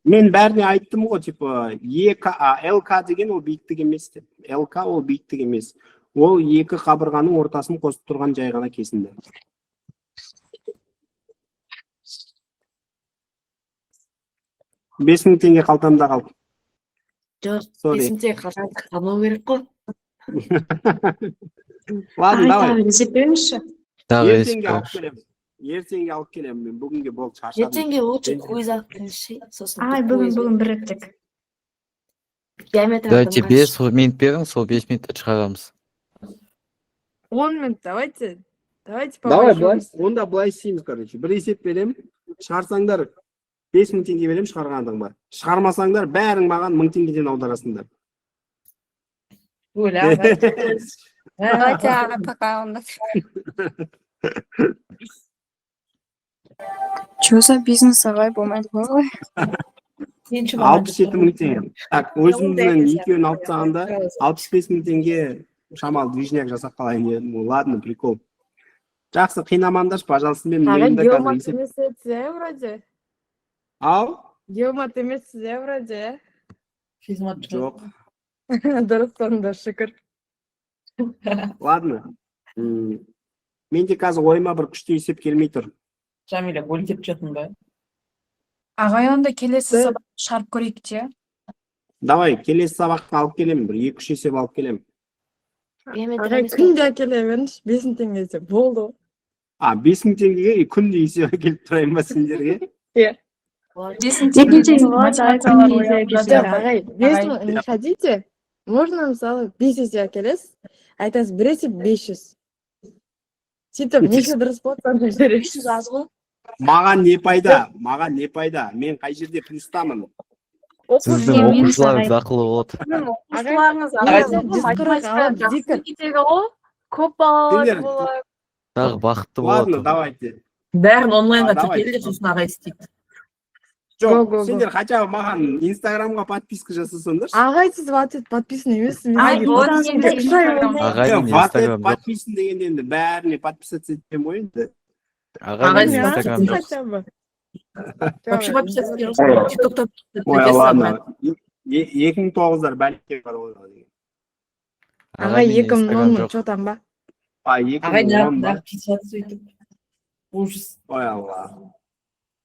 Мен бәріне айттым ғой, типа, ЛК деген ол биіктік емес деп. ЛК ол биіктік емес. Ол 2 қабырғаның ортасын қосып тұрған жай ғана кесінді. $5,000 қалтамда қалды. Жоқ, $5,000 қалтамда қалмау керек қой. Ладно, давай. Есептеймізші. Ертеңге алып келемін. Мен бүгінге болды шаршадым. Ертеңге лучше көз алып келші. Бүгін бір еттік. Давайте 5 минут берің, сол 5 минутта шығарамыз. 10 минут, давайте. Давай, онда былай істейміз, короче. Бір есеп берем, шығарсаңдар $5,000 берем, шығарғандың бар. Шығармасаңдар, бәрің маған $1,000 аударасыңдар. Давайте, пока онда. Чё за бизнес, ағай, болмайды ғой? $67,000. Так, өзіміздің екеуін алып тағанда $65,000 шамалы движняк жасап қалайын дедім. Ладно, прикол. Жақсы, қинамаңдаршы, пожалуйста, мен миымда қазір есеп. Геомат вроде. Ау? Геомат емессіз, вроде. Жоқ. Дұрыстанда, шүкір. Ладно. Менде қазір ойыма бір күшті есеп келмей тұр. Жамиля, бөліп жатың ба? Ағай, онда келесі сабақ шығарып көрейік те. Давай, келесі сабаққа алып келемін, бір 2-3 есеп алып келемін. Ағай, күнде әкелемін, $5,000 болды. $5,000 күнде есеп келіп тұрайын ба сендерге? Ағай, 5,000 не хотите? Можно, мысалы, 5 есе әкелесіз, айтасыз, бір есе 500. Сөйтіп, неше дұрыс болсаңыз бересіз. Маған не пайда? Мен қай жерде плюстамын? Сіздің оқушыларыңыз ақылы болады. Көп балалар болады. Тағы бақытты Ладно, болады. давайте. Бәрін онлайнға тіркелді, сосын ағай істейді. Жоқ, сендер хотя бы маған инстаграмға подписка жасасаңдаршы. Ағай, сіз ватет подписан емессіз. Ағайдың инстаграм жоқ. Подписан дегенде енді бәріне подписаться етем ғой енді. Ағайдың инстаграм жоқ. Вообще подписаться тиктоктан. Ой, ладно. 2009-дар бәлкем бар ғой. Ағай, 2010 чотан ба? Ай, 2010 ба? Ужас. Ой, Алла.